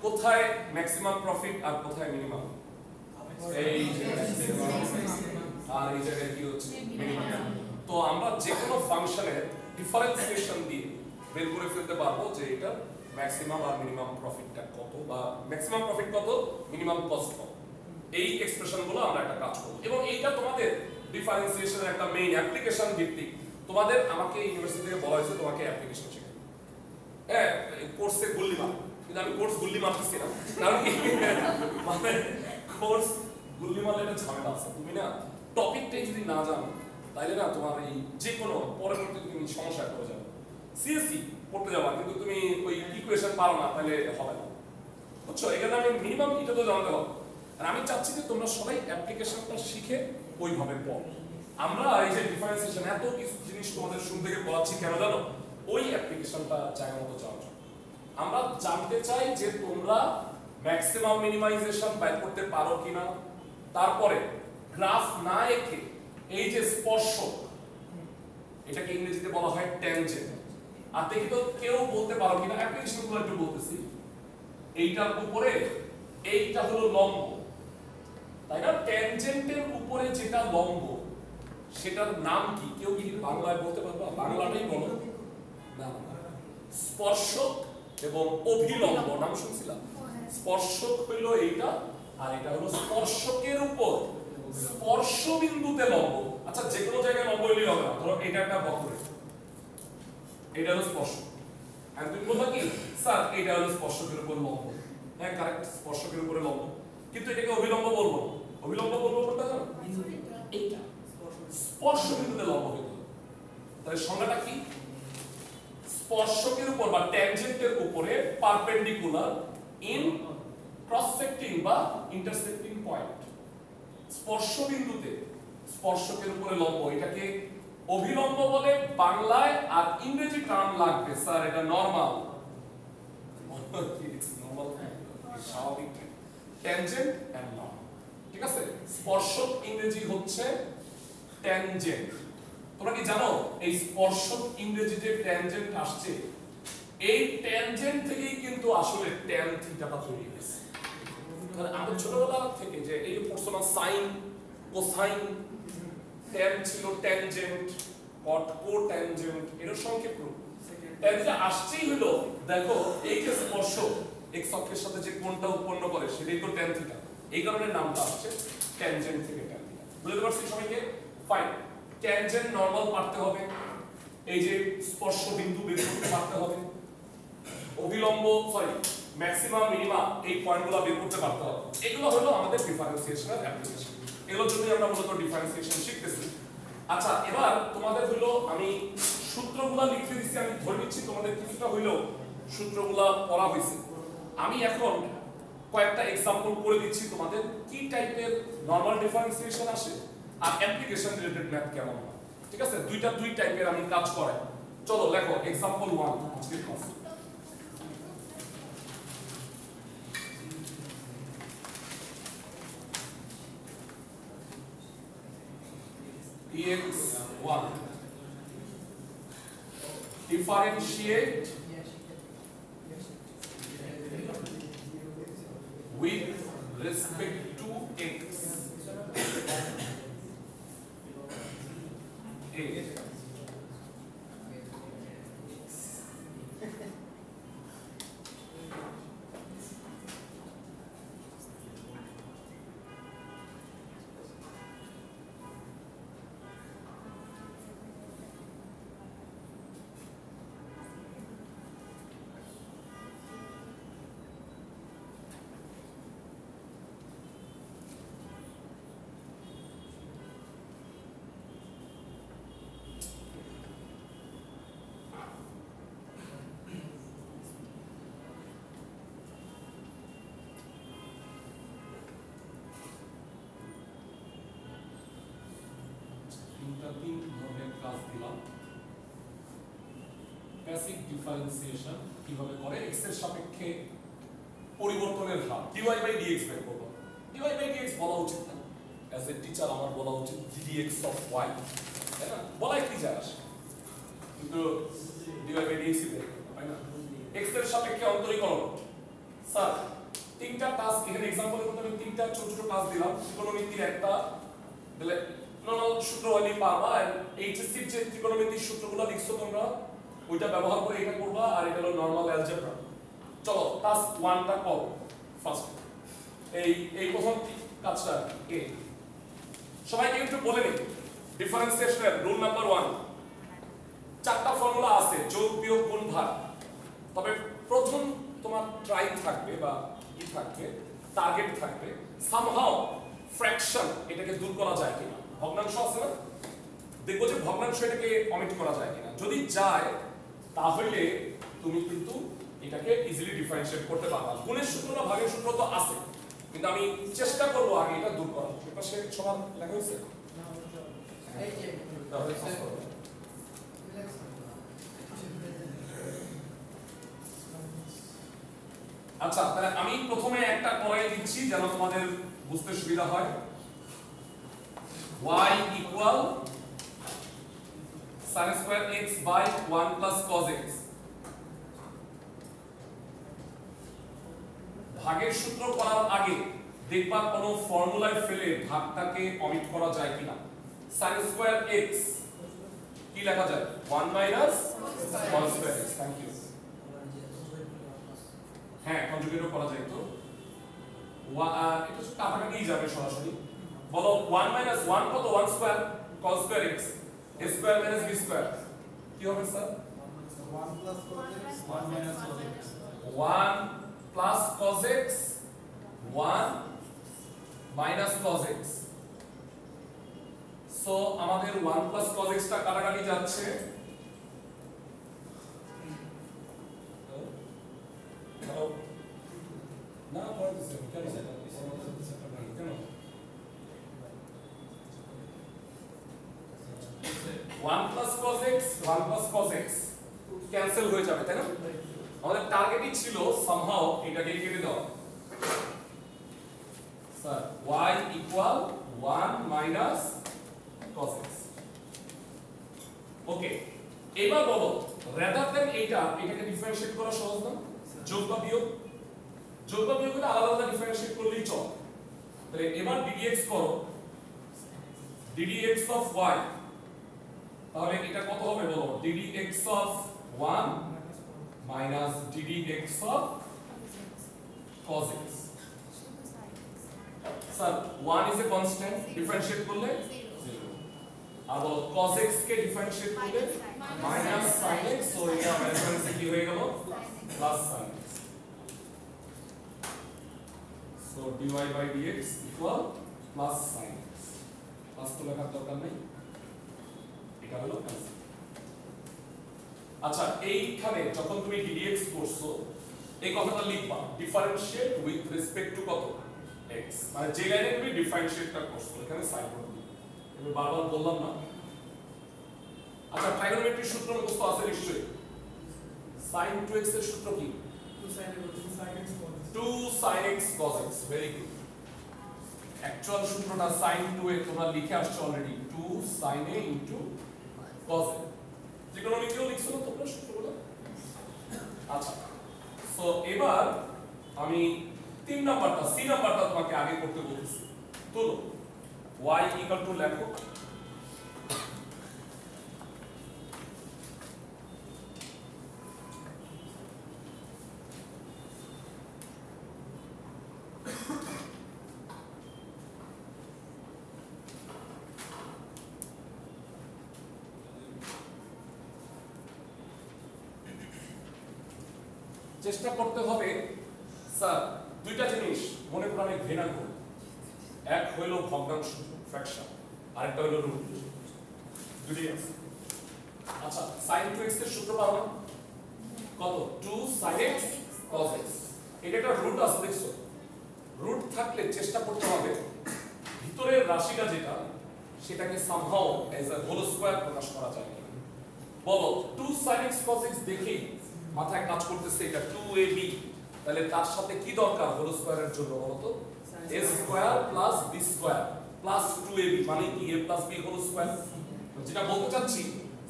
কোথায় ম্যাক্সিমাম প্রফিট আর কোথায় মিনিমাম? এই যে আর এই জায়গায় কি হচ্ছে মিনিমাম। তো আমরা যে কোনো ফাংশনের ডিফারেন্সিয়েশন দিয়ে বের করে ফেলতে পারবো যে এটা ম্যাক্সিমাম আর মিনিমাম প্রফিটটা কত, বা ম্যাক্সিমাম প্রফিট কত, মিনিমাম কস্ট কত। এই এক্সপ্রেশনগুলো আমরা একটা কাজ করব, এবং এইটা তোমাদের ডিফারেন্সিয়েশনের একটা মেইন অ্যাপ্লিকেশন ভিত্তিক। তোমাদের আমাকে ইউনিভার্সিটি থেকে বলা হয়েছে তোমাকে অ্যাপ্লিকেশন শেখাতে। হ্যাঁ কোর্সে গুল্লি মার, কিন্তু আমি কোর্স গুল্লি মারতেছি না, কারণ কি মানে কোর্স গুল্লি মারলে একটা ঝামেলা আছে। তুমি না টপিকটাই যদি না জানো তাইলে না তোমার এই যে কোনো পরবর্তী তুমি সমস্যায় পড়ে যাবে। সিএসসি পড়তে যাবা কিন্তু তুমি ওই ইকুয়েশন পারো না, তাহলে হবে না, বুঝছো? এখানে আমি মিনিমাম এটা তো জানতে হবে। আর আমি চাচ্ছি যে তোমরা সবাই অ্যাপ্লিকেশনটা শিখে ওইভাবে পড়ো। আমরা এই যে ডিফারেন্সিয়েশন এত কিছু জিনিস তোমাদের শুরু থেকে পড়াচ্ছি কেন জানো? ওই অ্যাপ্লিকেশনটা জায়গা মতো যাওয়ার জন্য। আমরা জানতে চাই যে তোমরা ম্যাক্সিমাম মিনিমাইজেশন বের করতে পারো কিনা। তারপরে গ্রাফ না এঁকে এই যে স্পর্শক, এটাকে ইংরেজিতে বলা হয় ট্যানজেন্ট। আর দেখি তো কেউ বলতে পারো কিনা, অ্যাপ্লিকেশনগুলো একটু বলতেছি। এইটার উপরে এইটা হলো লম্ব, তাই না? ট্যানজেন্টের উপরে যেটা লম্ব সেটার নাম কি? কেউ কি বাংলায় বলতে পারবা? বাংলাটাই বলো না। স্পর্শক এবং অভিলম্ব নাম শুনছিলাম। স্পর্শক হইল এইটা, আর এটা হলো স্পর্শকের উপর স্পর্শ বিন্দুতে লম্ব। আচ্ছা যে কোনো জায়গায় লম্ব হইলেই হবে না। ধরো এটা একটা বক্ররেখা, এটা হলো স্পর্শক। আর তুমি বলবা কি স্যার এটা হলো স্পর্শকের উপর লম্ব। হ্যাঁ কারেক্ট, স্পর্শকের উপরে লম্ব, কিন্তু এটাকে অভিলম্ব বলবো না। অভিলম্ব বলবো কোনটা জানো? এইটা স্পর্শ বিন্দুতে লম্ব হইতে হবে। তাহলে সংজ্ঞাটা কি? স্পর্শকের উপর বা ট্যানজেন্টের উপরে পারপেন্ডিকুলার ইন ক্রস-সেক্টিং বা ইন্টারসেক্টিং পয়েন্ট। স্পর্শ বিন্দুতে স্পর্শকের উপরে লম্ব, এটাকে অভিলম্ব বলে বাংলায়। আর ইংরেজি টার্ম লাগবে স্যার এটা নরমাল। নরমাল স্বাভাবিক ট্যানজেন্ট এন্ড নর্মাল। ঠিক আছে, স্পর্শক ইংরেজি হচ্ছে ট্যানজেন্ট। তোমরা কি জানো এই স্পর্শক ইংরেজিতে ট্যানজেন্ট আসছে, এই ট্যানজেন্ট থেকেই কিন্তু আসলে ট্যান থিটাটা তৈরি হয়েছে। মানে আমরা ছোটবেলা থেকে যে এই পড়ছো না সাইন কোসাইন, ট্যান ছিল ট্যানজেন্ট, কট কোট্যানজেন্ট, এর সংক্ষেপ রূপ। ট্যানজেন্ট আসছেই হলো, দেখো এই যে স্পর্শক এক্স অক্ষের সাথে যে কোণটা উৎপন্ন করে সেটাই তো ট্যান থিটা, এই কারণে নামটা আসছে ট্যানজেন্ট থেকে ট্যান থিটা। বুঝতে পারছি সবাইকে? ফাইন। ট্যানজেন্ট নরমাল পারতে হবে, এই যে স্পর্শ বিন্দু বের করতে পারতে হবে, অভিলম্ব ম্যাক্সিমাম মিনিমা এই পয়েন্টগুলো বের করতে পারতে হবে। এগুলো হলো আমাদের ডিফারেন্সিয়েশনের অ্যাপ্লিকেশন। এগুলোর জন্যই আমরা মূলত ডিফারেন্সিয়েশন শিখতেছি। আচ্ছা, এবার তোমাদের হলো আমি সূত্রগুলো লিখে দিচ্ছি, আমি ধরে নিচ্ছি তোমাদের কিছুটা হইলেও সূত্রগুলো পড়া হয়েছে। আমি এখন কয়েকটা এক্সাম্পল করে দিচ্ছি তোমাদের কি টাইপের নরমাল ডিফারেন্সিয়েশন আসে আর অ্যাপ্লিকেশন রিলেটেড ম্যাথ কেমন হয়। ঠিক আছে, দুই টাইপের আমি কাজ করাই। চলো লেখো এক্সাম্পল 1 আজকের class. dx1 differentiate with respect to x a তিন ধরনের ক্লাস দিলাম। বেসিক ডিফারেন্সিয়েশন কিভাবে করে, x এর সাপেক্ষে পরিবর্তনের হার dy বাই dx বের করব। dy বাই dx বলা উচিত না, অ্যাজ এ টিচার আমার বলা উচিত dx অফ y, তাই না? বলাই কি যায় আসে, কিন্তু dy বাই dx বের করব, তাই না? x এর সাপেক্ষে অন্তরীকরণ। স্যার তিনটা টাস্ক এখানে एग्जांपलेর মধ্যে আমি তিনটা ছোট ছোট টাস্ক দিলাম। ত্রিকোণমিতির একটা তাহলে নরমাল সূত্র হলেই পারবা, আর এইচএসসি যে ত্রিকোণমিতির সূত্রগুলো লিখছো তোমরা ওইটা ব্যবহার করে এটা করবা, আর এটা হলো নরমাল অ্যালজেব্রা। চলো টাস্ক 1টা করো ফার্স্ট। এই প্রথম কাজটা এ সবাইকে একটু বলে নিই ডিফারেন্সিয়েশনের রুল নাম্বার 1। চারটা ফর্মুলা আছে, যোগ বিয়োগ গুণ ভাগ। তবে প্রথম তোমার ট্রাই থাকবে বা ই থাকবে, টার্গেট থাকবে সামহাও ফ্র্যাকশন এটাকে দূর করা যায় কিনা। ভগ্নাংশ আছে না, দেখবো যে ভগ্নাংশ এটাকে অমিট করা যায় কিনা। যদি যায় তাহলে তুমি কিন্তু এটাকে ইজিলি ডিফারেন্সিয়েট করতে পারবা। গুণের সূত্র না ভাগের সূত্র তো আছে, কিন্তু আমি চেষ্টা করব আগে এটা দূর করার। এটা সে সবার লেখা হয়েছে, এই যে তাহলে কাজ করো। আচ্ছা, তাহলে আমি প্রথমে একটা করাই দিচ্ছি যেন তোমাদের বুঝতে সুবিধা হয়। y equal sin square x by 1 plus cos x। ভাগের সূত্র করার আগে দেখবা কোন ফর্মুলায় ফেলে ভাগটাকে অমিট করা যায় কিনা। sin square x কি লেখা যায়, 1 minus cos square x। Thank you. হ্যাঁ, কনজুগেটও করা যায়। তো এটা কাটাকাটি যাবে সরাসরি। বলো 1 minus 1 কত, 1 square cos square x, a square minus b square কি হবে sir? 1 plus cos x 1 minus cos x 1 plus cos x 1 minus cos x। So আমাদের 1 plus cos x টা কাটাকাটি যাচ্ছে। হ্যালো না পড়ে দিছেন কেন কেন 1 plus cos x 1 plus cos x cancel হয়ে যাবে, তাই না? আমাদের টার্গেটই ছিল সামহাও এটাকে কেটে দেওয়া। Sir y equal 1 minus cos x। ওকে, এবার বলো রাদার দেন এটাকে ডিফারেন্সিয়েট করা সহজ না? যোগ বা বিয়োগ, যোগ বা বিয়োগ করে আলাদা আলাদা ডিফারেন্সিয়েট করলেই চলে। তাহলে এবার ddx করো, ddx অফ y, তাহলে এটা কত হবে বলো? ddx of 1 minus ddx of cos x। Sir 1 is a constant, differentiate করলে 0, আর বলো cos x কে ডিফারেন্সিয়েট করলে মাইনাস sin x, সো এটা রেফারেন্সে কি হয়ে গেল? Plus sin x। So dy by dx equal plus sin x। Plus তো লেখার দরকার নেই, এটা হলো অ্যান্সার। আচ্ছা, এইখানে যখন তুমি ddx করছো এই কথাটা লিখবা ডিফারেন্সিয়েট উইথ রেসপেক্ট টু কত? x, মানে যে লাইনে তুমি ডিফারেন্সিয়েটটা করছো এখানে সাইন করে দিবে। আমি বারবার বললাম না? আচ্ছা, ট্রাইগোনোমেট্রির সূত্র মুখস্থ আছে নিশ্চয়ই। sin 2x এর সূত্র কি? 2 sin x cos x। Very good. Actual সূত্রটা sin 2a তোমরা লিখে আসছো already, 2 sin a cos a। ট্রিগোনোমেট্রিও লিখছো না তোমরা সূত্রগুলো? আচ্ছা, সো এবার আমি 3 নাম্বারটা সি নাম্বারটা তোমাকে আগে করতে বলতেছি। তোলো y ইকুয়াল টু লেখো চেষ্টা করতে হবে স্যার দুইটা জিনিস মনে প্রাণে ঘৃণা করুন। এক হইল ভগ্নাংশ ফ্র্যাকশন, আরেকটা হইল রুট। দুটোই আছে। আচ্ছা, sin 2x এর সূত্র পাবো কত? 2 sin x cos x। এটা একটা রুট আছে দেখছো? রুট থাকলে চেষ্টা করতে হবে ভিতরের রাশিটা যেটা সেটাকে somehow as a whole square প্রকাশ করা যায়। বলো 2 sin x cos x দেখেই মাথায় কাজ করতেছে এটা 2ab, তাহলে তার সাথে কি দরকার হোল স্কয়ারের জন্য বলো তো? a square plus b square plus 2ab, মানে কি a plus b whole square. যেটা বলতে চাচ্ছি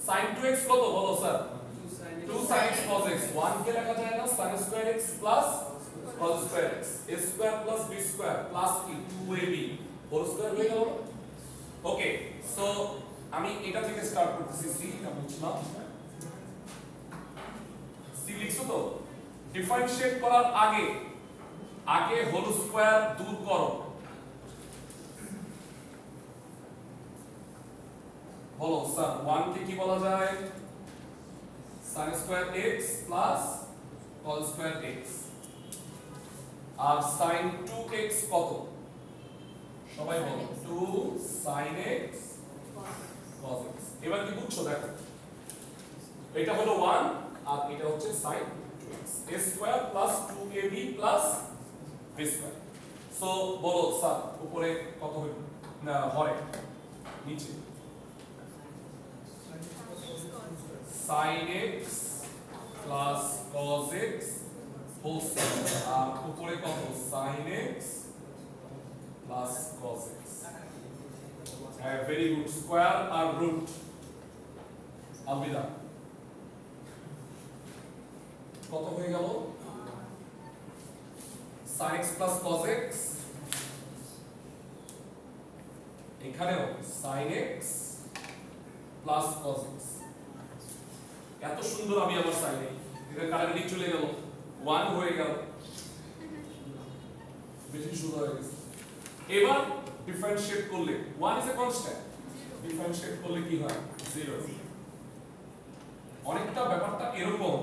sin 2x কত বলো sir? 2 sin x cos x। 1 কে লেখা যায় না sin square x plus cos square x, a square plus b square plus কি 2ab হোল স্কয়ার হয়ে গেল। ওকে, সো আমি এটা থেকে স্টার্ট করতেছি। সি এটা বুঝলাম, সি লিখছো তো? ডিফারেন্সিয়েট করার আগে হোল স্কয়ার দূর করো। বলো স্যার 1 কে কি বলা যায়? sin square x plus cos square x। আর sin 2x কত? সবাই বলো 2 sin x cos x। এবার কি বুঝছো? দেখো এটা হলো 1 আর এটা হচ্ছে sin 2x, a square plus 2ab plus b square. So বলো স্যার উপরে কত হইল না হয় নিচে? sin x plus cos x whole square, আর উপরে কত? sin x plus cos x। হ্যাঁ, ভেরি গুড। স্কয়ার আর রুট আলবিদা কত হয়ে গেল? sin x plus cos x, এখানেও sin x plus cos x। এত সুন্দর আমি আবার sin x এটা কাটাকাটি চলে গেল, 1 হয়ে গেল, বেশি সুন্দর হয়ে গেছে। এবার ডিফারেন্সিয়েট করলে 1 ইজ এ কনস্ট্যান্ট, ডিফারেন্সিয়েট করলে কি হয়? 0। অনেকটা ব্যাপারটা এরকম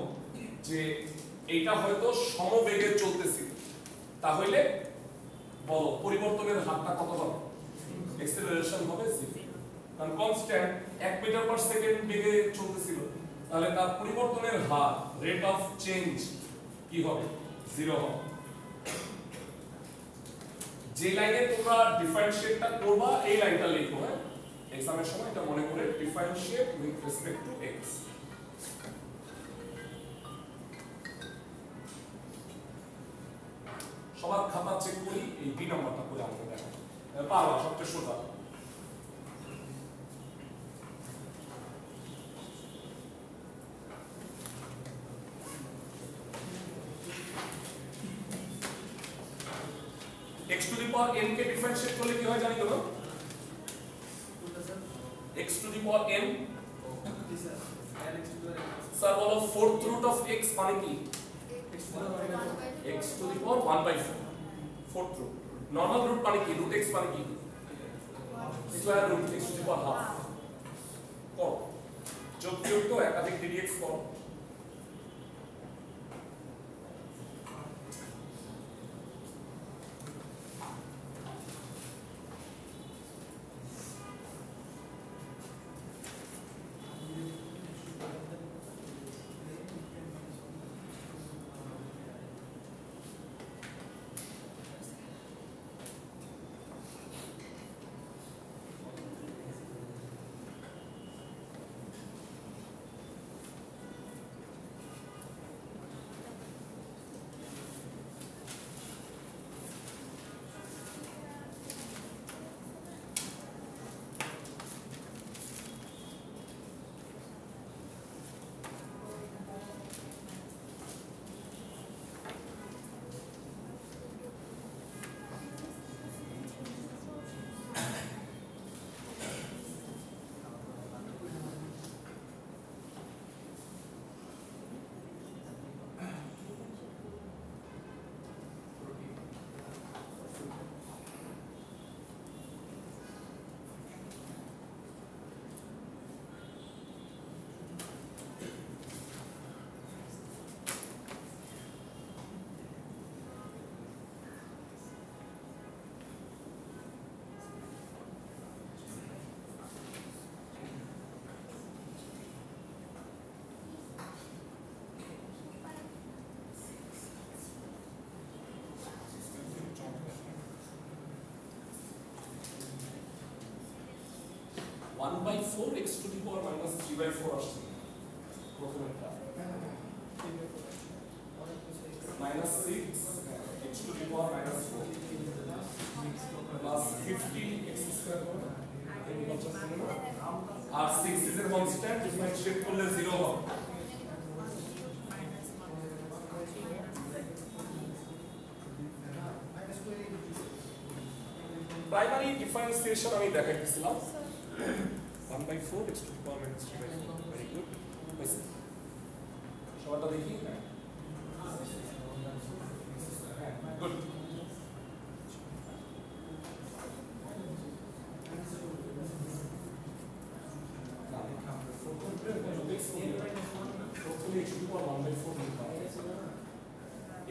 যে এইটা হয়তো সমবেগে চলতেছে, তাহলে বলো পরিবর্তনের হারটা কত হবে? অ্যাক্সেলারেশন হবে 0, কারণ কনস্ট্যান্ট 1 মিটার পার সেকেন্ড বেগে চলতেছিল, তাহলে তার পরিবর্তনের হার রেট অফ চেঞ্জ কি হবে? 0 হবে। যে লাইনে তোমরা ডিফারেন্সিয়েটটা করবা এই লাইনটা লিখো, হ্যাঁ এক্সামের সময় এটা মনে করে, differentiate with respect to x। সবার খাতা চেক করি। এই বি নাম্বারটা করে আমাকে দেখো পারবা সবচেয়ে সোজা x to the power n K differentiate করলে কি হয় জানি তো x to the power n sir বলো 4th root of x মানে কি x to the power 1/4 4th root normal root মানে কি root x মানে কি square root x to the power half করো যোগ বিয়োগ তো একাধিক dx করো one by 4 x to the power minus 3 by 4 আসছে প্রথম এটা minus 6 x to the power minus 4 plus 15 x square R 6 is a constant differentiate করলে 0 হবে প্রাইমারি ডিফারেন্সিয়েশন আমি দেখাইতেছিলাম 1/4 x to the power minus 3 by 4 very good হয়েছে সবাইটা দেখি good x to the power 1/4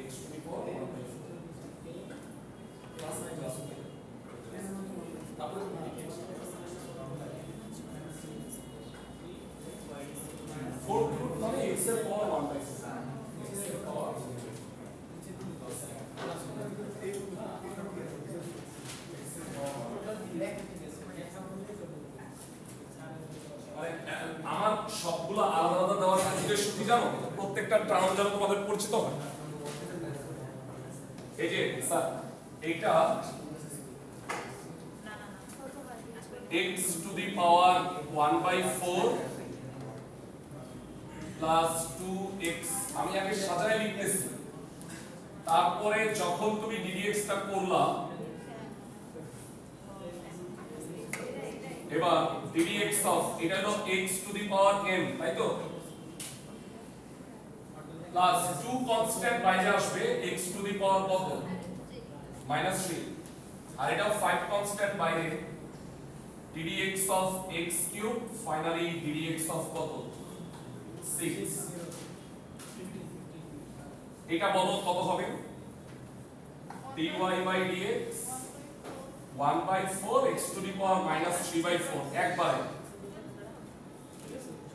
x to the power 1/4 plus তারপরে 4 root মানে x এর পাওয়ার 1/4 x এর পাওয়ার আমার সবগুলো আলাদা আলাদা দেওয়ার উদ্দেশ্য কি জানো প্রত্যেকটা টার্ম যেন তোমাদের পরিচিত হয় এই যে স্যার এইটা x to the power 1/4 plus 2x আমি আগে সাজায় লিখতেছি তারপরে যখন তুমি ddx টা করলা এবার ddx of এটা হলো x to the power m তাই তো প্লাস 2 কনস্ট্যান্ট বাইরে আসবে x to the power কত -3 আর এটা 5 কনস্ট্যান্ট বাইরে ddx of x cube finally ddx of কত 6 এটা বলো কত হবে dy by dx 1/4 x to the power minus 3/4 একবারে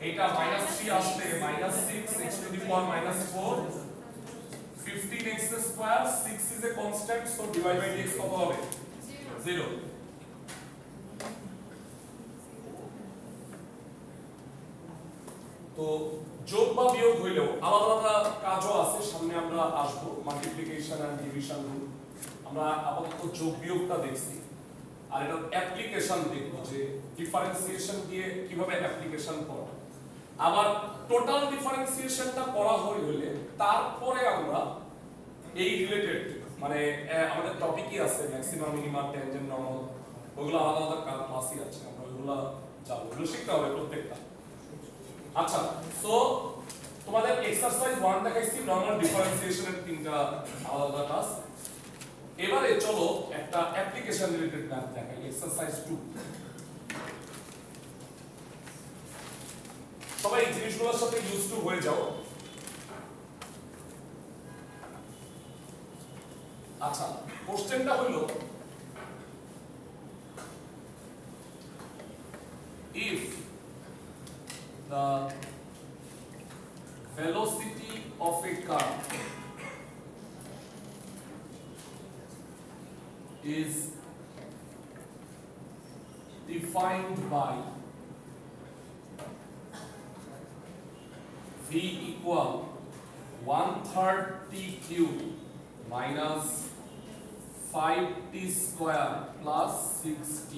এটা -3 আসলে -6 x to the power minus 4 15x square 6 is a constant so dy by dx কত হবে 0 তো যোগ বা বিয়োগ হইলেও আলাদা আলাদা কাজও আছে, সামনে আমরা আসবো। মাল্টিপ্লিকেশন এন্ড ডিভিশন আমরা আপাতত যোগ বিয়োগটা দেখছি, আর এটা অ্যাপ্লিকেশন দেখবো যে ডিফারেন্সিয়েশন দিয়ে কিভাবে অ্যাপ্লিকেশন করা। আবার টোটাল ডিফারেন্সিয়েশনটা করা হইলে তারপরে আমরা এই রিলেটেড মানে আমাদের টপিকই আছে ম্যাক্সিমাম মিনিমাম ট্যানজেন্ট নরমাল, ওগুলো আলাদা আলাদা ক্লাসই আছে, আমরা ওগুলো যাবো, ওগুলো শিখতে হবে প্রত্যেকটা। আচ্ছা, সো তোমাদের এক্সারসাইজ 1 দেখাইছি নরমাল ডিফারেন্সিয়েশনের তিনটা আলাদা ক্লাস। এবারে চলো একটা অ্যাপ্লিকেশন রিলেটেড ম্যাথ দেখাই, এক্সারসাইজ 2। সবাই এই জিনিসগুলোর সাথে ইউজ টু হয়ে যাও। আচ্ছা, কোশ্চেনটা হলো if the velocity of a car is defined by v equal 1/3 t cube minus 5t square plus 6t,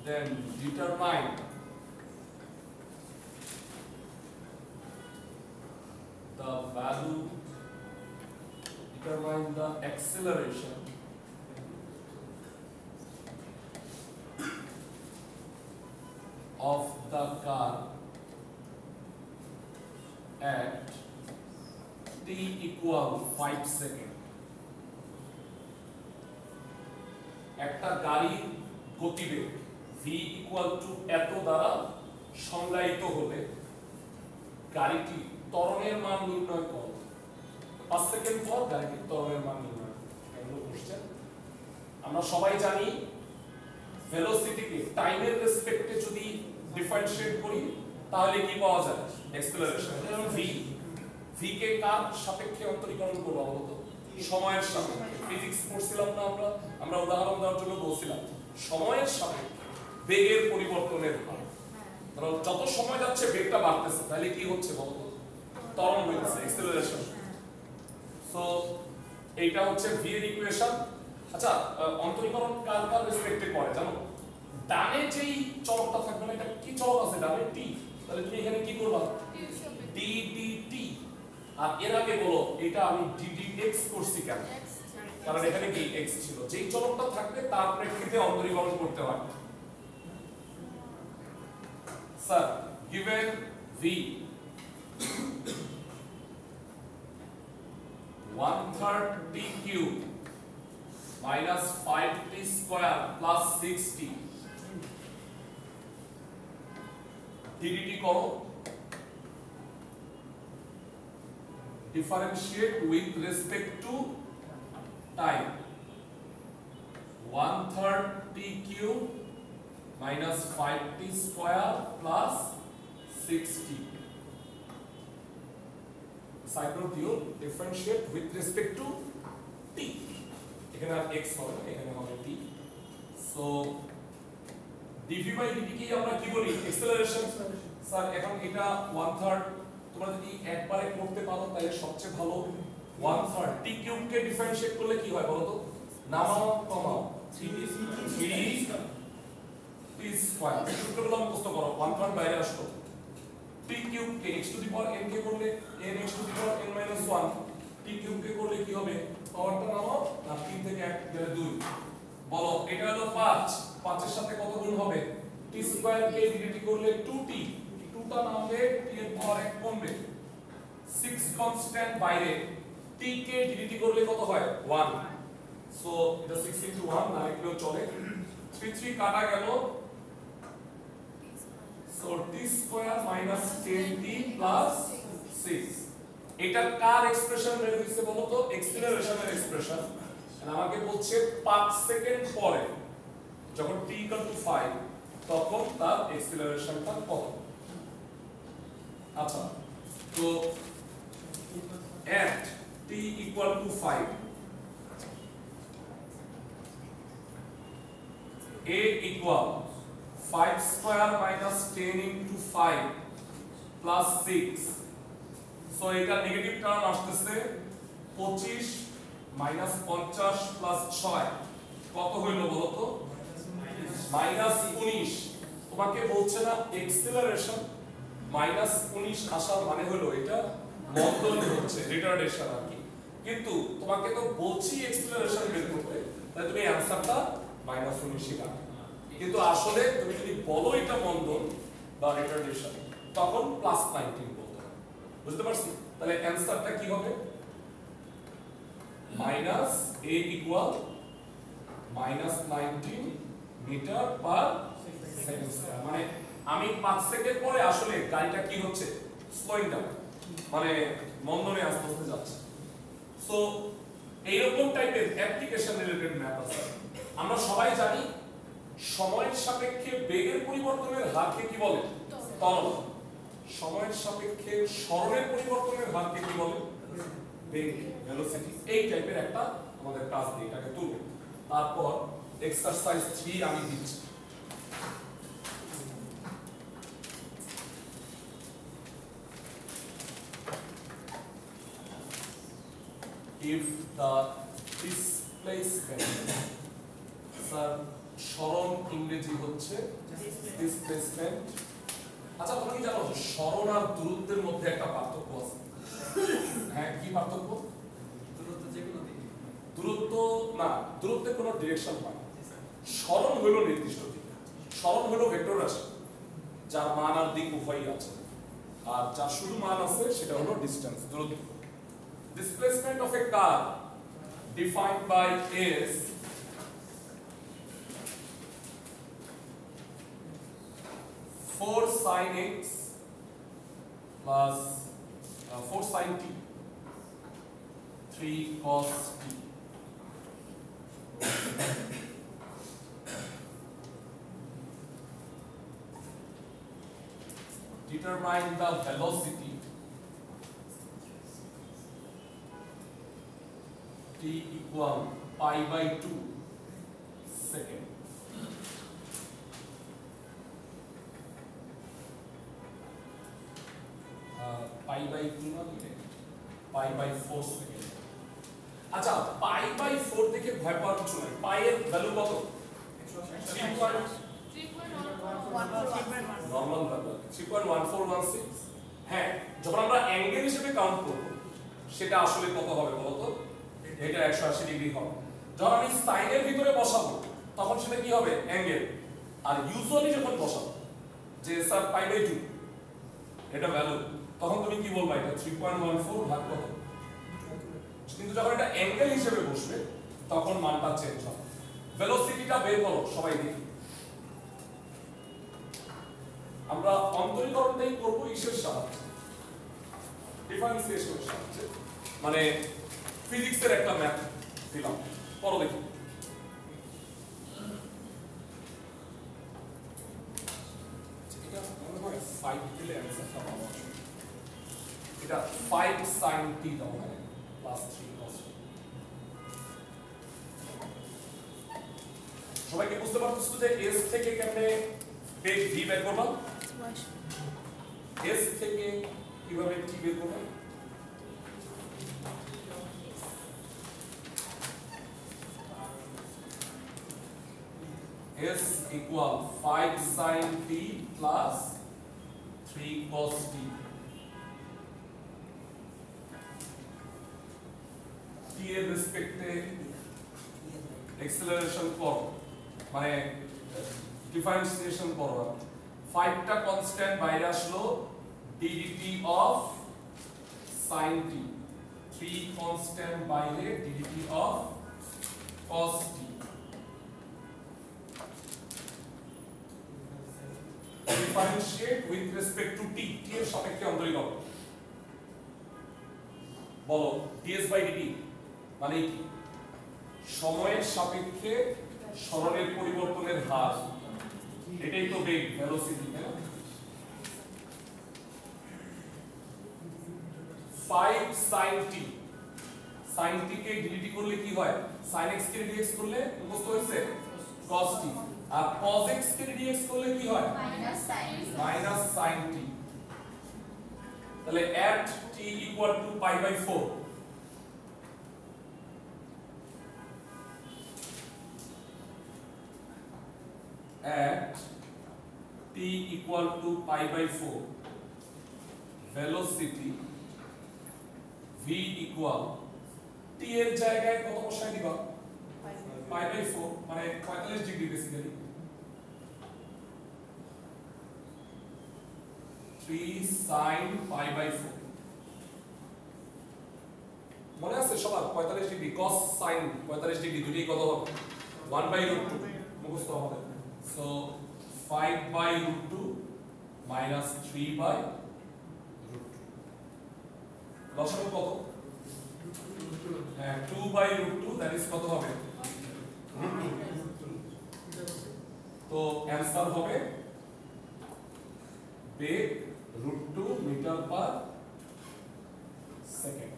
then determine the value, determine the acceleration of the car at t equal 5 second. একটা গাড়ির গতিবেগ v equal to এত দ্বারা সংজ্ঞায়িত হলে গাড়িটি ত্বরণের মান নির্ণয় করো। 5 সেকেন্ড পর গাড়িটির ত্বরণের মান নির্ণয় করো। এগুলো কোশ্চেন আমরা সবাই জানি, ভেলোসিটিকে টাইমের রেসপেক্টে যদি ডিফারেন্সিয়েট করি তাহলে কি পাওয়া যায়? অ্যাক্সেলারেশন। v v কে কার সাপেক্ষে অন্তরীকরণ করব? বলতো সময়ের সাপেক্ষে। ফিজিক্স পড়ছিলাম না আমরা উদাহরণ দেওয়ার জন্য বলছিলাম সময়ের সাপেক্ষে বেগের পরিবর্তনের হার। কারণ যত সময় যাচ্ছে বেগটা বাড়তেছে, তাহলে কি হচ্ছে বলতো? ত্বরণ হচ্ছে, অ্যাক্সেলারেশন। সো এইটা হচ্ছে v এর ইকুয়েশন। আচ্ছা, অন্তরীকরণ কার কার রেসপেক্টে করে জানো? ডানে যেই চলকটা থাকবে না, এটা কি চলক আছে ডানে? t। তাহলে তুমি এখানে কি করবা? d dt। আর এর আগে বলো এটা আমি ddx করছি কেন? কারণ এখানে কি x ছিল। যেই চলকটা থাকবে তার প্রেক্ষিতে অন্তরীকরণ করতে হয়। Sir, given v 1/3 t cube minus 5t square plus 6t, ddt করো, differentiate with respect to time, 1/3 t cube minus 5t square plus 6t. Cycle দিও, differentiate with respect to t. এখানে আর x হবে, এখানে হবে t. So dv by dt কে আমরা কি বলি? Acceleration. Sir এখন এটা 1/3 তোমরা যদি একবারে করতে পারো তাহলে সবচেয়ে ভালো। 1/3 t কিউব কে ডিফারেন্সিয়েট করলে কি হয় বলো তো? নামাও কমাও 3t স্কয়ার। সূত্রগুলো মুখস্থ করো। 1/3 বাইরে আসলো, t কিউব কে x to the power n কে করলে n x to the power n - 1, t cube কে করলে কি হবে? পাওয়ারটা নামাও, আর 3 থেকে 1 গেলে 2। বলো এটা হলো 5, 5 এর সাথে কত গুণ হবে? t স্কয়ার কে dt করলে 2t, 2টা নামবে, t এর পাওয়ার 1 কমবে। 6 কনস্ট্যান্ট বাইরে, t কে dt করলে কত হয়? 1। সো এটা 6 * 1 না লিখলেও চলে। 3 3 কাটা গেল। So t square minus 10t plus 6। এটা কার এক্সপ্রেশন বের হইছে বলো তো? অ্যাক্সিলারেশনের এক্সপ্রেশন। আর আমাকে বলছে 5 সেকেন্ড পরে যখন t = 5 তখন তার অ্যাক্সিলারেশনটা কত। আচ্ছা, তো at t = 5 a = 5 square minus 10 into 5 plus 6, so এটা নেগেটিভ টার্ম আসতেছে 25 মাইনাস 50 প্লাস 6 কত হইল বলো তো? মাইনাস 19। তোমাকে বলছে না এক্সেলারেশন মাইনাস 19 আসার মানে হলো এটা মন্দন হচ্ছে, রিটার্ডেশন আর কি, কিন্তু তোমাকে তো বলছি এক্সেলারেশন বের করতে, তাই তুমি অ্যানসারটা মাইনাস 19 ই রাখো, কিন্তু আসলে তুমি যদি বলো এটা মন্দন বা রিটার্ডেশন তখন প্লাস 19 বলতে হবে, বুঝতে পারছি? তাহলে অ্যানসারটা কি হবে? Minus a equal minus 19 metre per second square. মানে আমি 5 সেকেন্ড পরে আসলে গাড়িটা কি হচ্ছে, স্লোইং ডাউন, মানে মন্দনে আস্তে আস্তে যাচ্ছে। সো এইরকম টাইপের অ্যাপ্লিকেশন রিলেটেড ম্যাথ আছে। আমরা সবাই জানি সময়ের সাপেক্ষে বেগের পরিবর্তনের হারকে কি বলে? ত্বরণ। সময়ের সাপেক্ষে সরণের পরিবর্তনের হারকে কি বলে? বেগ, ভেলোসিটি। এই টাইপের একটা আমাদের কাজ দিয়ে এটাকে তুলবে। তারপর এক্সারসাইজ 3 আমি দিচ্ছি। If the displacement, স্যার সরণ ইংরেজি হচ্ছে displacement। আচ্ছা তুমি কি জানো সরণ আর দূরত্বের মধ্যে একটা পার্থক্য আছে? হ্যাঁ, কি পার্থক্য? দূরত্ব যেকোনো দিকে, দূরত্ব না, দূরত্বের কোনো ডিরেকশন হয় না। সরণ হলো নির্দিষ্ট দিক, সরণ হলো ভেক্টর রাশি যার মান আর দিক উভয়ই আছে, আর যার শুধু মান আছে সেটা হলো ডিসটেন্স, দূরত্ব। Displacement of a car defined by S four sin x plus 4 sin t 3 cos t. Determine the velocity t equal pi by 2 second. Pi by 2 না লিখে pi by 4 second। আচ্ছা pi by 4 দেখে ভয় পাওয়ার কিছু নাই। pi এর value কত? 3.14 normal value 3.1416। হ্যাঁ, যখন আমরা অ্যাঙ্গেল হিসেবে কাউন্ট করব সেটা আসলে কত হবে বলো তো? এটা 180 ডিগ্রি হবে। যখন আমি সাইনের ভিতরে বসাবো তখন সেটা কি হবে? অ্যাঙ্গেল। আর ইউজুয়ালি যখন বসাবো যে স্যার পাই বাই 2 এটা ভ্যালু, তখন তুমি কি বলবা? এটা 3.14 ভাগ কত? কিন্তু যখন এটা অ্যাঙ্গেল হিসেবে বসবে তখন মানটা চেঞ্জ হবে। ভেলোসিটিটা বের করো সবাই দেখি। আমরা অন্তরীকরণটাই করব ইসের সাহায্যে, ডিফারেন্সিয়েশনের সাহায্যে, মানে ফিজিক্সের একটা ম্যাথ দিলাম, পড়ো দেখি। এটা মনে হয় 5 দিলে অ্যানসারটা পাওয়া যাবে। এটা 5 sin t দাও হয় প্লাস 3 cos t। সবাই কি বুঝতে পারতেছো যে s থেকে কেমনে বেগ v বের করব? s থেকে কিভাবে t বের করব? s equal 5 sin t plus 3 cos t। t এর রেসপেক্টে অ্যাক্সেলারেশন করো, মানে ডিফারেন্সিয়েশন করো। 5 টা কনস্ট্যান্ট বাইরে আসলো, ddt of sin t, 3 constant বাইরে, ddt of cos t। Differentiate with respect to t, t এর সাপেক্ষে অন্তরীকরণ। বলো ds বাই dt মানে কি? সময়ের সাপেক্ষে সরণের পরিবর্তনের হার, এটাই তো বেগ, ভেলোসিটি, তাই না? 5 sin t, sin t কে dt করলে কি হয়? sin x কে dx করলে মুখস্থ হয়েছে cos t, আর cos x কে dx করলে কি হয় minus sine minus sin t। তাহলে at t equal to pi by 4 at t equal to pi by 4 velocity v equal t এর জায়গায় কত বসাই দিবা pi by 4 মানে 45 degree basically 3 sin pi by 4 মনে আছে সবার 45 ডিগ্রি cos sin 45 ডিগ্রি দুটোই কত হবে 1 by root 2 মুখস্থ হবে so 5 by root 2 minus 3 by root 2 লসাগু কত হ্যাঁ 2 by root 2 that is কত হবে root 2 তো অ্যানসার হবে বেগ root 2 মিটার পার সেকেন্ড।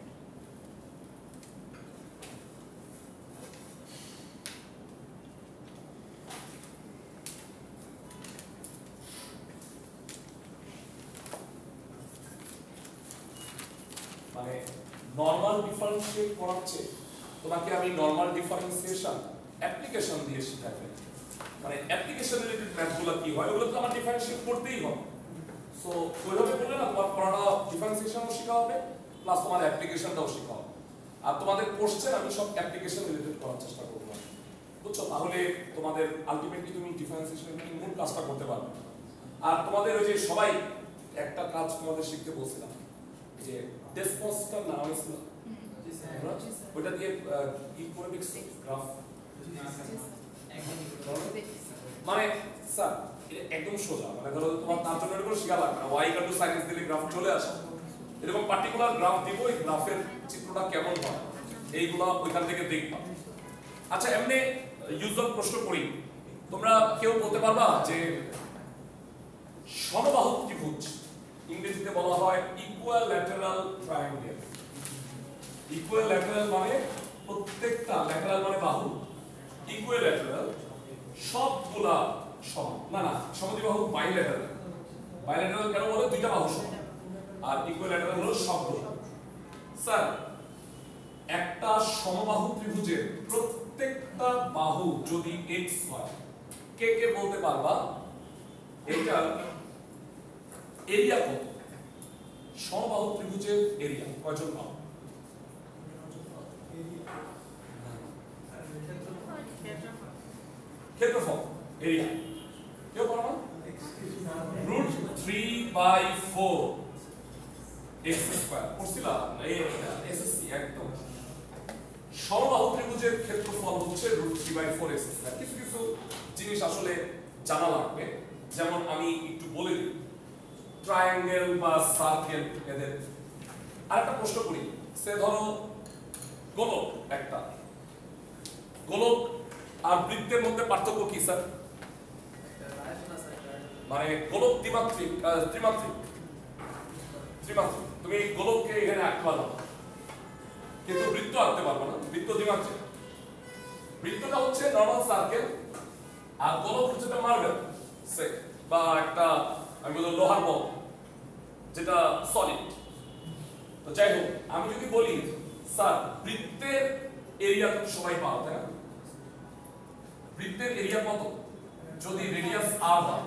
মানে নরমাল ডিফারেন্সিয়েট করাচ্ছে তোমাকে আমি নরমাল ডিফারেন্সিয়েশন অ্যাপ্লিকেশন দিয়ে শেখাবো। মানে অ্যাপ্লিকেশন রিলেটেড ম্যাথগুলো কি হয় ওগুলো তো আমার ডিফারেন্সিয়েট করতেই হবে। সো ওইভাবে বললে না তোমার পড়াটা ডিফারেন্সিয়েশনও শেখা হবে প্লাস তোমার অ্যাপ্লিকেশনটাও শেখা হবে। আর তোমাদের কোশ্চেন আমি সব অ্যাপ্লিকেশন রিলেটেড করার চেষ্টা করব, বুঝছো? তাহলে তোমাদের আলটিমেটলি তুমি ডিফারেন্সিয়েশন মূল কাজটা করতে পারবে। আর তোমাদের ওই যে সবাই একটা কাজ তোমাদের শিখতে বলছিলাম যে ডেসপোসটার নাম ছিল ওটা দিয়ে ইকোনমিক্স গ্রাফ মানে স্যার এটা একদম সোজা। মানে ধরো তোমার তার জন্য কোনো শেখা লাগবে না, y equal to sin x দিলে গ্রাফ চলে আসে। এরকম পার্টিকুলার গ্রাফ দিব, এই গ্রাফের চিত্রটা কেমন হয় এইগুলো ওইখান থেকে দেখবা। আচ্ছা এমনি ইউজুয়াল প্রশ্ন করি, তোমরা কেউ বলতে পারবা যে সমবাহু ত্রিভুজ ইংরেজিতে বলা হয় ইকুয়াল্যাটারাল ট্রায়াঙ্গেল। ইকুয়াল্যাটারাল মানে প্রত্যেকটা ল্যাটারাল মানে বাহু, ইকুয়াল্যাটারাল সবগুলা সমান। না না সমদ্বিবাহু বাইল্যাটারাল। বাইল্যাটারাল কেন বলে দুইটা বাহু সমান, আর ইকুয়াল্যাটারাল হলো সবগুলো। স্যার একটা সমবাহু ত্রিভুজের প্রত্যেকটা বাহু যদি x হয়, কে কে বলতে পারবা এইটার এরিয়া কত? সমবাহু ত্রিভুজের এরিয়া কয়জন বাহু? ক্ষেত্রফল এরিয়া কেউ পারো না? রুট 3/4 x স্কয়ার পড়ছিলাম এই এসএসসি একদম। সমবাহু ত্রিভুজের ক্ষেত্রফল হচ্ছে রুট 3/4 x স্কয়ার। কিছু কিছু জিনিস আসলে জানা লাগবে, যেমন আমি একটু বলে দিই ট্রায়াঙ্গেল বা সার্কেল এদের। আরেকটা প্রশ্ন করি, সে ধরো গোলক, একটা গোলক আর বৃত্তের মধ্যে পার্থক্য কি স্যার? মানে গোলক দ্বিমাত্রিক ত্রিমাত্রিক ত্রিমাত্রিক তুমি গোলককে এখানে আঁকতে পারো কিন্তু বৃত্ত আঁকতে পারবো না, বৃত্ত দ্বিমাত্রিক। বৃত্তটা হচ্ছে নরমাল সার্কেল আর গোলক হচ্ছে একটা মার্বেল বা একটা আমি বলবো লোহার বল যেটা সলিড। তো যাই হোক আমি যদি বলি স্যার বৃত্তের এরিয়া তো সবাই পাও তাই না? বৃত্তের এরিয়া কত যদি রেডিয়াস r হয়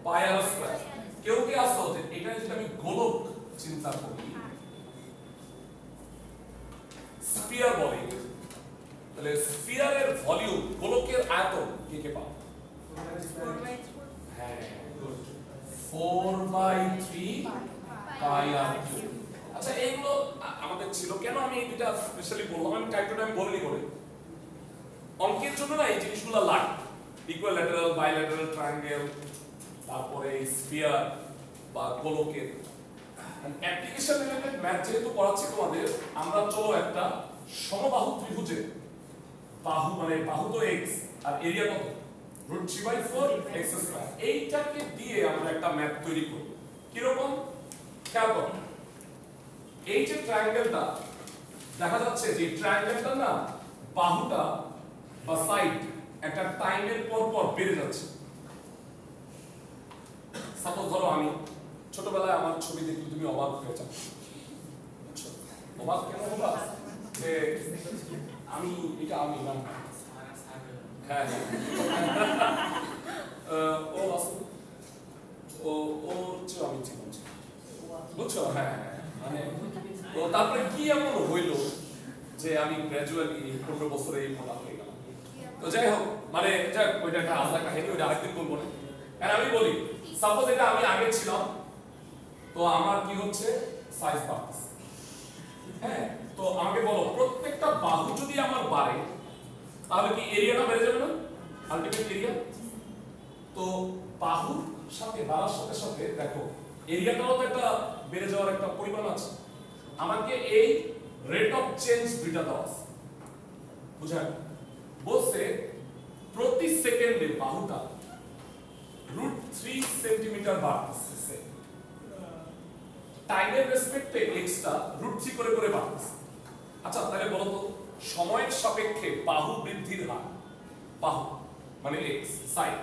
পাই r স্কয়ার। কেউ কি আসো যে এটা যদি আমি গোলক চিন্তা করি স্ফিয়ার বলে, তাহলে স্ফিয়ারের ভলিউম গোলকের আয়তন কে কে পাও? হ্যাঁ 4/3 পাই r কিউব। আচ্ছা এইগুলো আমাদের ছিল কেন, আমি এই দুটো স্পেশালি বললাম, আমি টাইপটা আমি বলিনি বলে অঙ্কের জন্য না এই জিনিসগুলো লাগে। ইকুয়াল্যাটারাল, বাইল্যাটারাল, ট্রায়াঙ্গেল, তারপরে স্ফিয়ার বা গোলকের অ্যাপ্লিকেশন রিলেটেড ম্যাথ যেহেতু পড়াচ্ছি তোমাদের, আমরা চলো একটা সমবাহু ত্রিভুজের বাহু মানে বাহু তো x আর এরিয়া কত রুট 3/4 x স্কয়ার, এইটাকে দিয়ে আমরা একটা ম্যাথ তৈরি করব। কি রকম খেয়াল করো, এই যে ট্রায়াঙ্গেলটা দেখা যাচ্ছে যে ট্রায়াঙ্গেলটা না বাহুটা বা সাইড একটা টাইমের পর পর বেড়ে যাচ্ছে। সাপোজ ধরো আমি ছোটবেলায় আমার ছবি দেখলে তুমি অবাক হয়ে যাও। বুঝছো? অবাক কেন হবা? যে আমি এটা আমি না, হ্যাঁ ও আসলে ও হচ্ছে আমি ঠিক বলছি, বুঝছো? হ্যাঁ মানে তো তারপরে কি এমন হইলো যে আমি গ্র্যাজুয়ালি 15 বছরে এই মোটা হয়ে গেলাম। তো যাই হোক, মানে যাই হোক, ওইটা একটা আলাদা কাহিনী, ওইটা আরেকদিন বলবো না। আর আমি বলি সাপোজ এটা আমি আগে ছিলাম, তো আমার কি হচ্ছে সাইজ বাড়ছে। হ্যাঁ, তো আমাকে বলো প্রত্যেকটা বাহু যদি আমার বাড়ে তাহলে কি এরিয়াটা বেড়ে যাবে না? Ultimate area. তো বাহুর সাথে বাড়ার সাথে সাথে দেখো এরিয়াটাও তো একটা বেড়ে যাওয়ার একটা পরিমাণ আছে। আমাকে এই রেট অফ চেঞ্জ দুইটা দেওয়া আছে, বুঝলেন? বলছে প্রতি সেকেন্ডে বাহুটা √3 সেন্টিমিটার বাড়তেছে। টাইমের রেসপেক্টে এক্সটা √3 করে করে বাড়তেছে। আচ্ছা তাহলে বলো তো সময়ের সাপেক্ষে বাহু বৃদ্ধির হার, বাহু মানে এক্স সাইড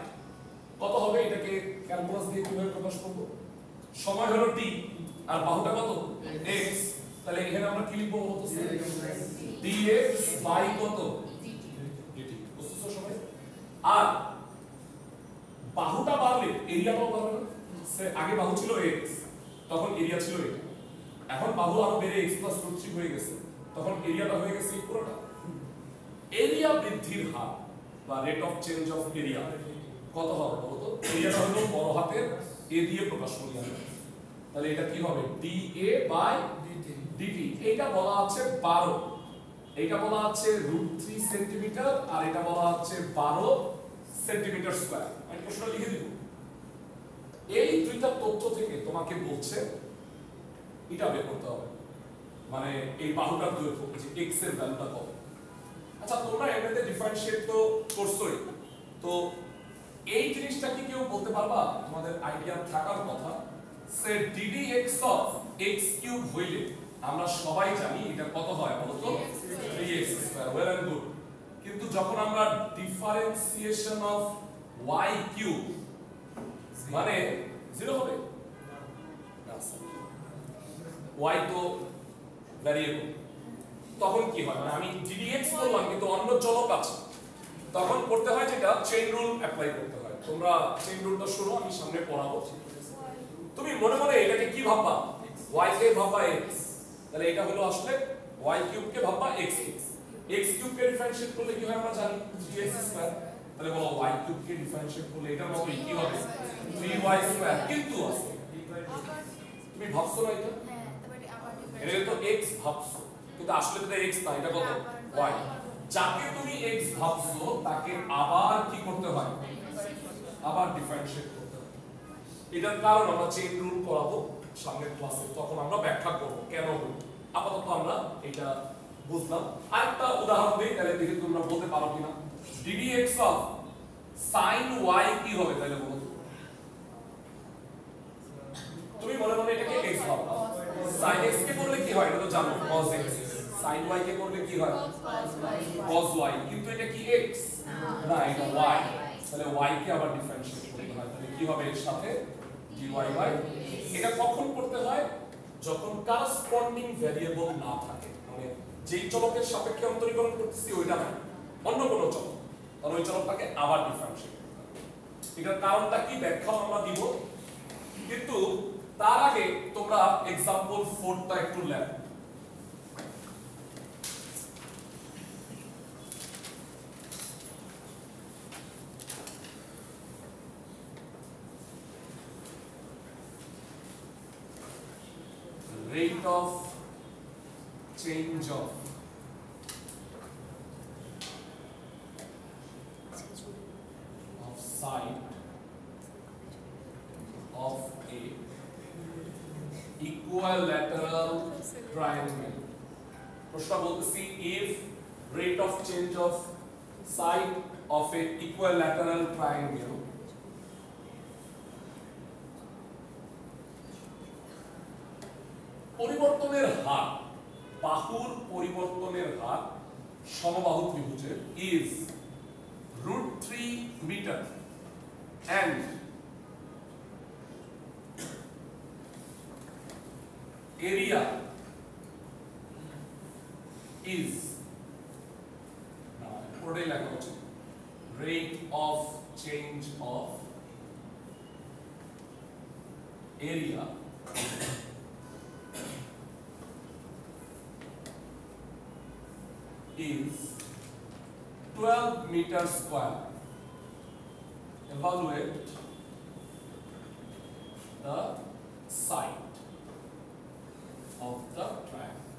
কত হবে? এটাকে ক্যালকুলাস দিয়ে কিভাবে প্রকাশ করব? সময় হলো টি আর বাহুটা কত? এক্স। তাহলে এখানে আমরা কি লিখব বলতো? dx বাই কত? dt। বুঝছো সবাই? আর বাহুটা বাড়লে এরিয়াটাও বাড়বে না? আগে বাহু ছিল x, তখন এরিয়া ছিল এটা। এখন বাহু আরো বেড়ে x + √3 হয়ে গেছে, তখন এরিয়াটা হয়ে গেছে পুরোটা। এরিয়া বৃদ্ধির হার বা rate of change of area কত হবে বলতো? এরিয়াটা হলো বড় হাতের a দিয়ে প্রকাশ করি আমরা। তাহলে এটা কি হবে? dA by dt। এটা বলা আছে 12, এটা বলা আছে √3 সেন্টিমিটার, আর এটা বলা আছে 12 সেন্টিমিটার স্কয়ার। আমি প্রশ্ন লিখে দিব। এই দুইটা তথ্য থেকে তোমাকে বলছে এটা বের করতে হবে, মানে এই বাহুটার দৈর্ঘ্য যে x এর ভ্যালুটা কত। আচ্ছা তোমরা এমনিতে ডিফারেন্সিয়েট তো করছোই, তো এই জিনিসটা কি কেউ বলতে পারবা? তোমাদের আইডিয়া থাকার কথা। সে ddx অফ x³ হইলে আমরা সবাই জানি এটা কত হয় বলতো? 3x²। Well and good. কিন্তু যখন আমরা ডিফারেন্সিয়েশন অফ y³ মানে 0 হবে না, y তো ভ্যারিয়েবল, তখন কি হয়? মানে আমি ddx বললাম কিন্তু অন্য চলক আছে, তখন করতে হয় যেটা চেইন রুল অ্যাপ্লাই করতে হয়। তোমরা চেইন রুলটা শুনো, আমি সামনে পড়াবো। তুমি মনে মনে এটাকে কি ভাববা? y কে ভাববা x, তাহলে এটা হলো আসলে y³ কে ভাববা x। x³ কে ডিফারেন্সিয়েট করলে কি হয় আমরা জানি? 3x²। তাহলে বলো y³ কে ডিফারেন্সিয়েট করলে এটা হবে কি হবে? 3y²। কিন্তু আছে তুমি ভাবছো না এটা? এটা তো x ভাবছো, কিন্তু আসলে এটা x না, এটা কত? y। যাকে তুমি x ভাবছো তাকে আবার কি করতে হয়? আবার ডিফারেন্সিয়েট করতে হয়। এটার কারণ আমরা চেইন রুল করাবো সামনের ক্লাসে, তখন আমরা ব্যাখ্যা করব কেন হলো। আপাতত আমরা এটা বুঝলাম। আরেকটা উদাহরণ দিই, তাহলে দেখে তোমরা বলতে পারো কিনা। ddx অফ sin y কি হবে তাহলে বলো? তুমি মনে মনে এটাকে x ভাববা। sin x কে করলে কি হয় এটা তো জানো, cos x। sin y কে করলে কি হয়? cos y। কিন্তু এটা কি x না, এটা y। তাহলে y কে আবার ডিফারেন্সিয়েট করতে হয়। তাহলে কি হবে? এর সাথে dy বাই। এটা কখন করতে হয়? যখন করসপন্ডিং ভ্যারিয়েবল না থাকে, মানে যেই চলকের সাপেক্ষে অন্তরীকরণ করতেছি ওইটা না, অন্য কোনো চলক, তাহলে ওই চলকটাকে আবার ডিফারেন্সিয়েট করতে হবে। এটার কারণটা কি ব্যাখ্যা আমরা দিব, কিন্তু তার আগে তোমরা एग्जांपल 4টা একটু লেখো। rate of change of side of a equilateral triangle. প্রশ্ন বলতেছি if rate of change of side of a equilateral triangle পরিবর্তনের হার, বাহুর পরিবর্তনের হার সমবাহু ত্রিভুজের is √3 meter and area is পুরোটাই লেখা হচ্ছে rate of change of area is 12 meters square. Evaluate the side of the triangle.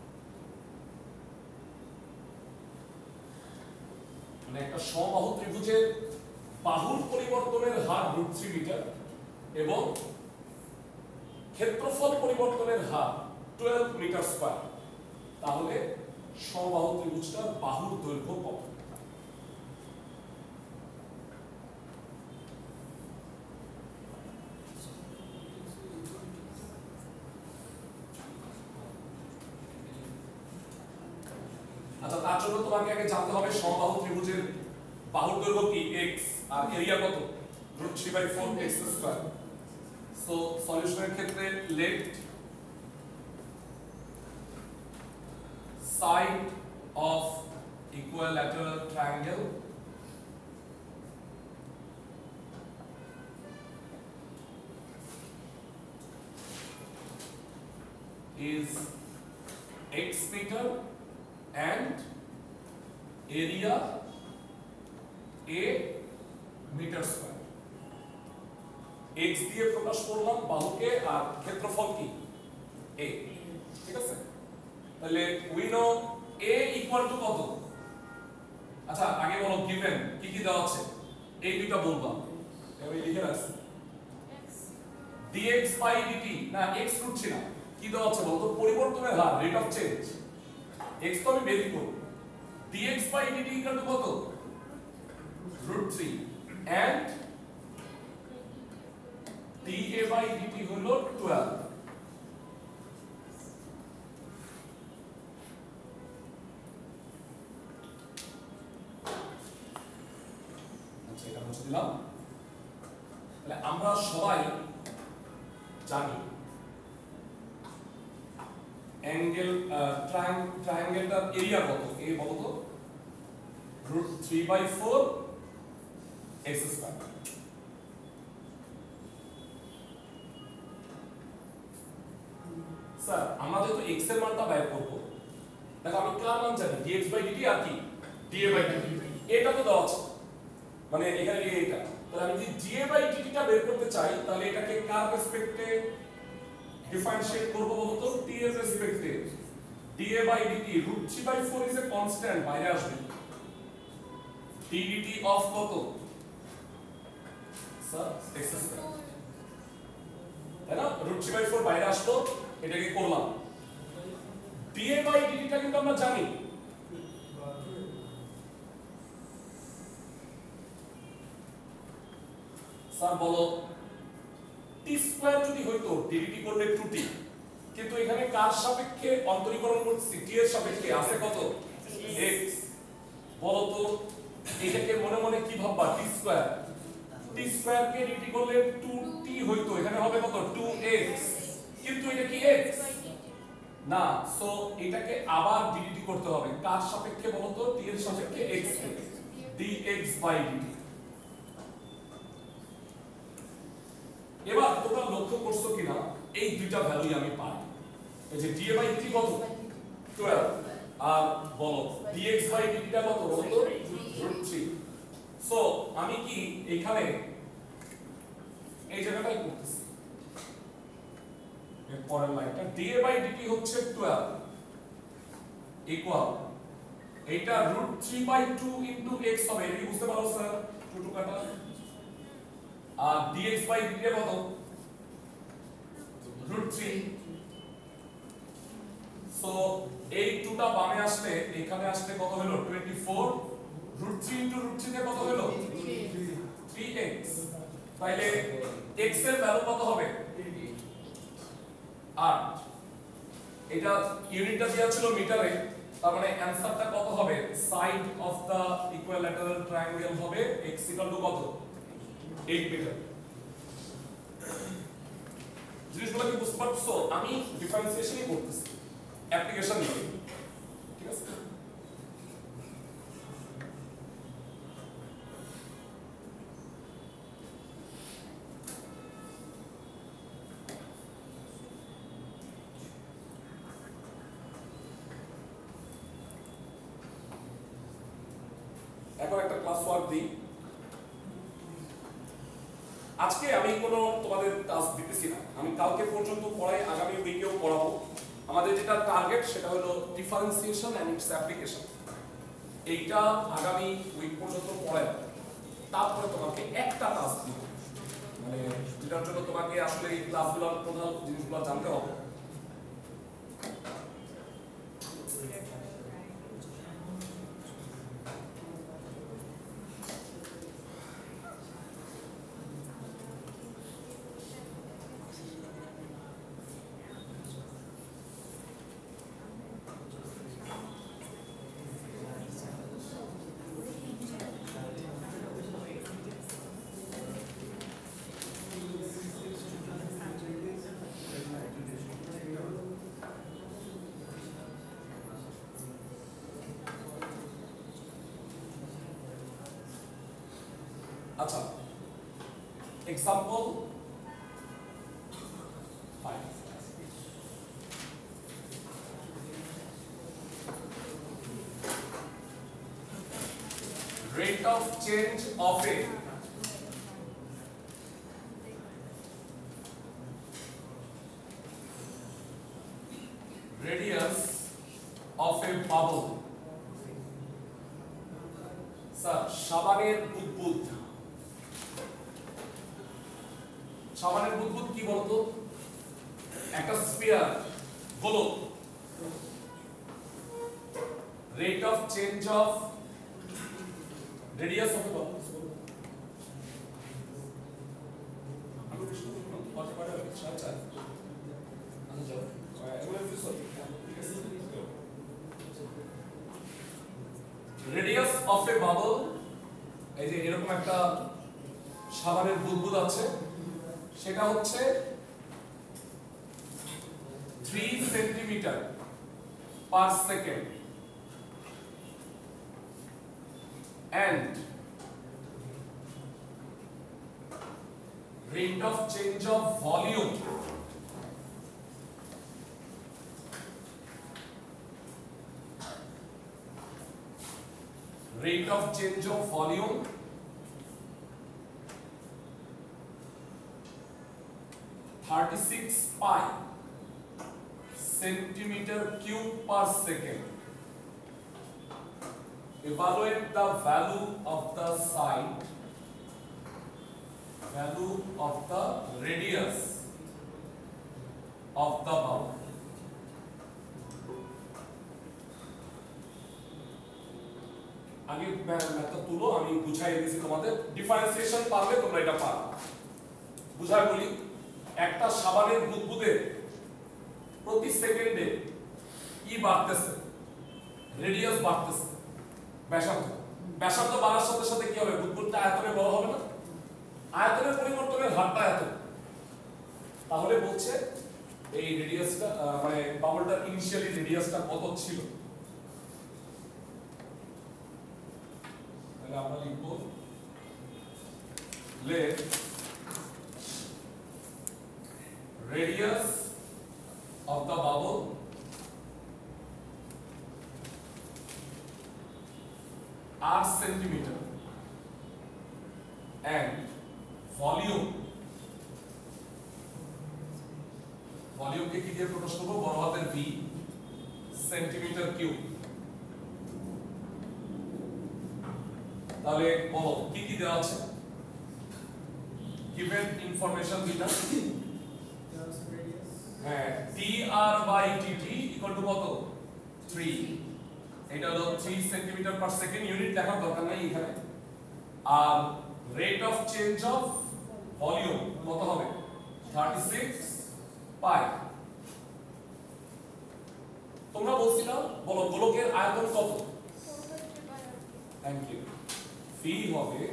মানে একটা সমবাহু ত্রিভুজের বাহুর পরিবর্তনের হার √3 মিটার এবং ক্ষেত্রফল পরিবর্তনের হার 12 মিটার স্কয়ার, তাহলে সমবাহু ত্রিভুজটার বাহুর দৈর্ঘ্য কত? আচ্ছা, তার জন্য তোমাকে আগে জানতে হবে সমবাহু ত্রিভুজের বাহুর দৈর্ঘ্য কি x আর এরিয়া কত √3/4 x²। সো সলিউশনের ক্ষেত্রে late side of equilateral triangle is x meter and area a meter square. x দিয়ে প্রকাশ করলাম বাহুকে আর ক্ষেত্রফল কি a, ঠিক আছে? তাহলে we know a equal to কত? আচ্ছা, আগে বলো given কি কি দেওয়া আছে, এই দুটো বলবা, আমি লিখে রাখছি dx by dt, না x রুটছি না, কি দেওয়া আছে বলতো, পরিবর্তনের হার রেট অফ চেঞ্জ, x তো আমি বের করব, dx by dt equal to কত √3 and dA by dt হলো 12। আচ্ছা, এটা মুছে দিলাম। তাহলে আমরা সবাই জানি অ্যাঙ্গেল ট্রায়াঙ্গেলটার এরিয়া কত, এ বলো তো, √3/4 x²। স্যার আমরা যেহেতু x এর মানটা বের করব, দেখো আমি কার মান জানি, dx by dt আর কি dA by dt, এটা তো দেওয়া আছে, মানে এখানে এটা, তাহলে আমি যদি dA by dt টা বের করতে চাই, তাহলে এটাকে কার রেসপেক্টে ডিফারেন্সিয়েট করব বলতো, তো t এর রেসপেক্টে। dA by dt √3/4 is a constant, বাইরে আসবে, ddt অফ কত স্যার x², তাই না? √3/4 বাইরে আসলো, এটাকে করলাম। dA by dt টা কিন্তু আমরা জানি, স্যার বলো t² যদি হইতো ddt করলে 2t, কিন্তু এখানে কার সাপেক্ষে অন্তরীকরণ করছি, t এর সাপেক্ষে, আছে কত x। বলো তো এটাকে মনে মনে কি ভাববা, t² কে dt করলে 2t হইতো, এখানে হবে কত 2x, কিন্তু এটা কি x না, সো এটাকে আবার dt করতে হবে, কার সাপেক্ষে বলো তো, t এর সাপেক্ষে x K, dx by dt। এবার তোমরা লক্ষ্য করছো কিনা, এই দুইটা ভ্যালুই আমি পাই, এই যে dA by dt কত 12 আর বলো dx by dt টা কত বলো তো √3। সো আমি কি এখানে এই জায়গাটাই করতেছি, এর পরের লাইনটা dA by dt হচ্ছে 12 ইকুয়াল এটা √3/2 ইনটু x হবে, এটা কি বুঝতে পারো স্যার, 2 কাটা, আর dx by dt এর কত √3। সো এই 2টা বামে আসলে এখানে আসলে কত হলো 24, √3 ইনটু √3 তে কত হলো 3x, তাইলে x এর ভ্যালু কত হবে 8, এটা ইউনিটটা দেওয়া ছিল মিটারে, তার মানে অ্যানসারটা কত হবে side of the equilateral triangle হবে x কত 8 মিটার জিনিসগুলো কি বুঝতে পারছো আমি ডিফারেন্সিয়েশনই করতেছি অ্যাপ্লিকেশন নয় ঠিক আছে এখন একটা ক্লাস ওয়ার্ক দিই আজকে আমি কোনো তোমাদের টাস্ক দিতেছি না আমি কালকে পর্যন্ত পড়াই আগামী উইকেও পড়াবো আমাদের যেটা টার্গেট সেটা হলো ডিফারেন্সিয়েশন এন্ড ইটস অ্যাপ্লিকেশন এইটা আগামী উইক পর্যন্ত পড়াই তারপরে তোমাকে একটা টাস্ক দিব মানে যেটার জন্য তোমাকে আসলে এই ক্লাসগুলোর প্রধান জিনিসগুলো জানতে হবে আচ্ছা example 5 rate of change of a radius of a bubble sir সাবানের বুদবুদ সাবানের বুদবুদ কি বলতো একটা স্ফিয়ার গোলক rate of change of radius of bubble radius of A bubble এই যে এরকম একটা সাবানের বুদবুদ আছে সেটা হচ্ছে 3 centimetre per second and rate of change of volume rate of change of volume 36 pi centimeter cube per second. Evaluate the value of the side, value of the radius of the bubble. আগে ম্যাথটা তুলো আমি বুঝাই দিয়েছি তোমাদের differentiation পারলে তোমরা এটা পারো বুঝাই বলি একটা সাবানের বুদবুদের প্রতি সেকেন্ডে কি বাড়তেছে রেডিয়াস বাড়তেছে ব্যাসার্ধ ব্যাসার্ধ বাড়ার সাথে সাথে কি হবে বুদবুদটা আয়তনে বড় হবে না আয়তনের পরিবর্তনের হারটা এত তাহলে বলছে এই রেডিয়াসটা মানে বাবলটার ইনিশিয়ালি রেডিয়াসটা কত ছিল তাহলে আমরা লিখব let radius of the bubble r centimeter and volume কে কি দিয়ে প্রকাশ করব বড় হাতের v সেন্টিমিটার কিউব তাহলে বলো কি কি দেওয়া আছে given information দিটা হ্যাঁ dr by dt equal to কত 3 এটা হলো 3 সেন্টিমিটার পার সেকেন্ড ইউনিট লেখার দরকার নাই এখানে আর rate of change of volume কত হবে 36 পাই তোমরা বলছিলাম বলো গোলকের আয়তন কত? Thank you. v হবে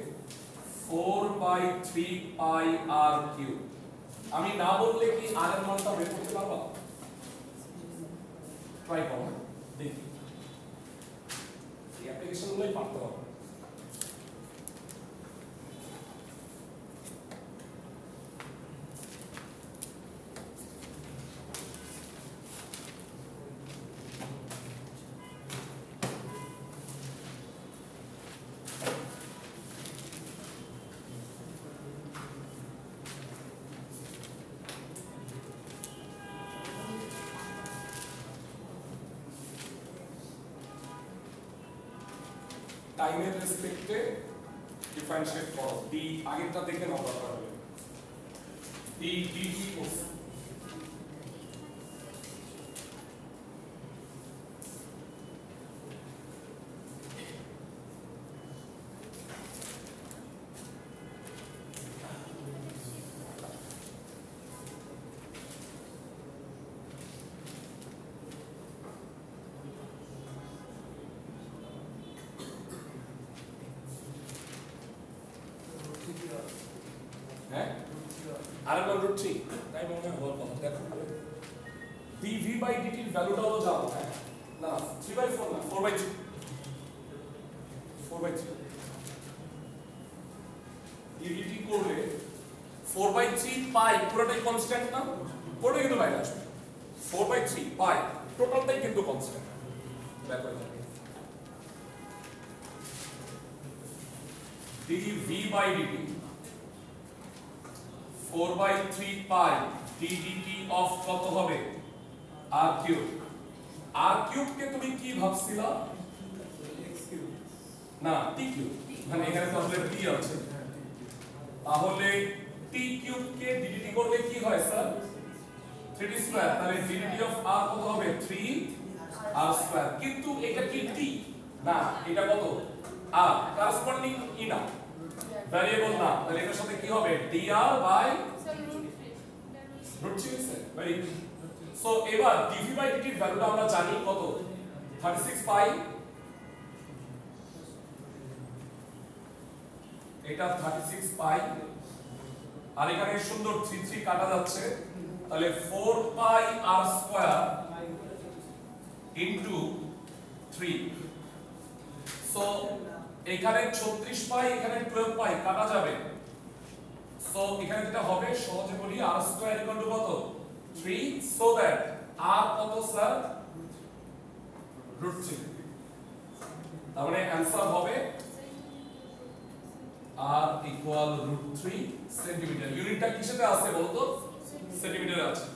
4/3 পাই r কিউব। আমি না বললে কি r এর মানটা বের করতে পারবা? ট্রাই করো দেখি, এই অ্যাপ্লিকেশনগুলোই পারতে হবে। টাইমের রেসপেক্টে ডিফারেন্সিয়েট করো। ডি আগেরটা দেখে নাও দরকার হলে। ডি ডিটি করছে হ্যাঁ আরেকবার রুট 3 তাই মনে হয় হওয়ার কথা। দেখো dv বাই dt এর ভ্যালুটা হলো জানো, হ্যাঁ না 3/4 না 4/3 ddt করলে 4/3 পাই পুরোটাই কনস্ট্যান্ট না, পুরোটাই কিন্তু বাইরে আসবে। 4/3 পাই টোটালটাই কিন্তু কনস্ট্যান্ট। দেখো dv by dt 4/3 pi ddt of কত হবে? r cube. r কিউব কে তুমি কি ভাবছিলা? x কিউব না t কিউব, মানে এখানে তো আসলে t আছে, তাহলে t কিউব কে ddt করলে কি হয় স্যার? 3d square. তাহলে ddt অফ r কত হবে? 3r square. কিন্তু এটা কি t না, এটা কত? r করেসপন্ডিং ই না, ভ্যারিয়েবল না, তাহলে এটার সাথে কি হবে? dr বাই রুট 3 আছে। Very good. সো এবার dv বাই dt এর ভ্যালুটা আমরা জানি কত? 36 পাই, এটা 36 পাই, আর এখানে সুন্দর 3 3 কাটা যাচ্ছে, তাহলে 4 পাই r স্কয়ার ইনটু 3। সো এখানে 36 পাই, এখানে 12 পাই কাটা যাবে। সো এখানে যেটা হবে সহজে বলি r স্কয়ার ইকুয়াল টু কত? 3, সো দ্যাট r কত স্যার? রুট 3। তার মানে आंसर হবে r ইকুয়াল রুট 3 সেন্টিমিটার। ইউনিটটা কিসেতে আছে বলতো? সেন্টিমিটারে আছে।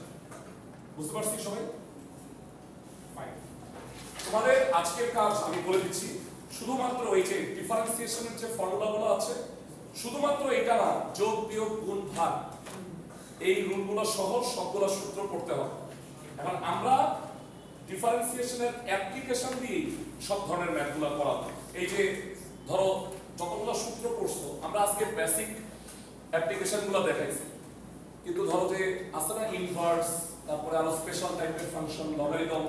বুঝতে পারছি সবাই? ফাইন। তোমাদের আজকের কাজ আমি বলে দিচ্ছি, শুধুমাত্র এই যে ডিফারেন্সিয়েশনের যে ফর্মুলাগুলো আছে, শুধুমাত্র এটা না, যোগ বিয়োগ গুণ ভাগ এই রুলগুলো সহ সবগুলো সূত্র পড়তে হবে। এখন আমরা ডিফারেন্সিয়েশনের অ্যাপ্লিকেশন দিয়ে সব ধরনের ম্যাথগুলো করাবো। এই যে ধরো যতগুলো সূত্র পড়ছো, আমরা আজকে বেসিক অ্যাপ্লিকেশনগুলো দেখাইছি, কিন্তু ধরো যে আছে না ইনভার্স, তারপরে আরো স্পেশাল টাইপের ফাংশন, লগারিদম,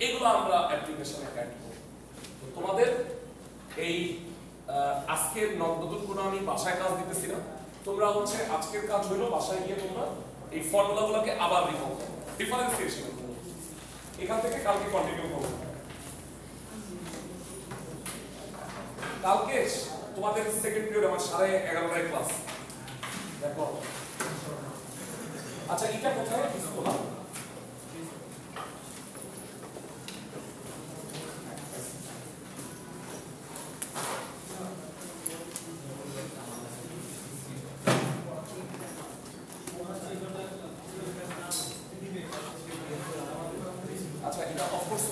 এগুলো আমরা অ্যাপ্লিকেশনে অ্যাড করব। তো তোমাদের এই আজকের নতুন কোনো আমি বাসায় কাজ দিতেছি না, তোমরা হচ্ছে আজকের কাজ হলো বাসায় গিয়ে তোমরা এই ফর্মুলাগুলোকে আবার রিভল করো, ডিফারেন্সিয়েশন করো। এখান থেকে কালকে কন্টিনিউ করব। কালকে তোমাদের সেকেন্ড পিরিয়ড আমার 11:30 ক্লাস। দেখো আচ্ছা এটা কোথায় স্কুল? আচ্ছা এটা অফ কোর্স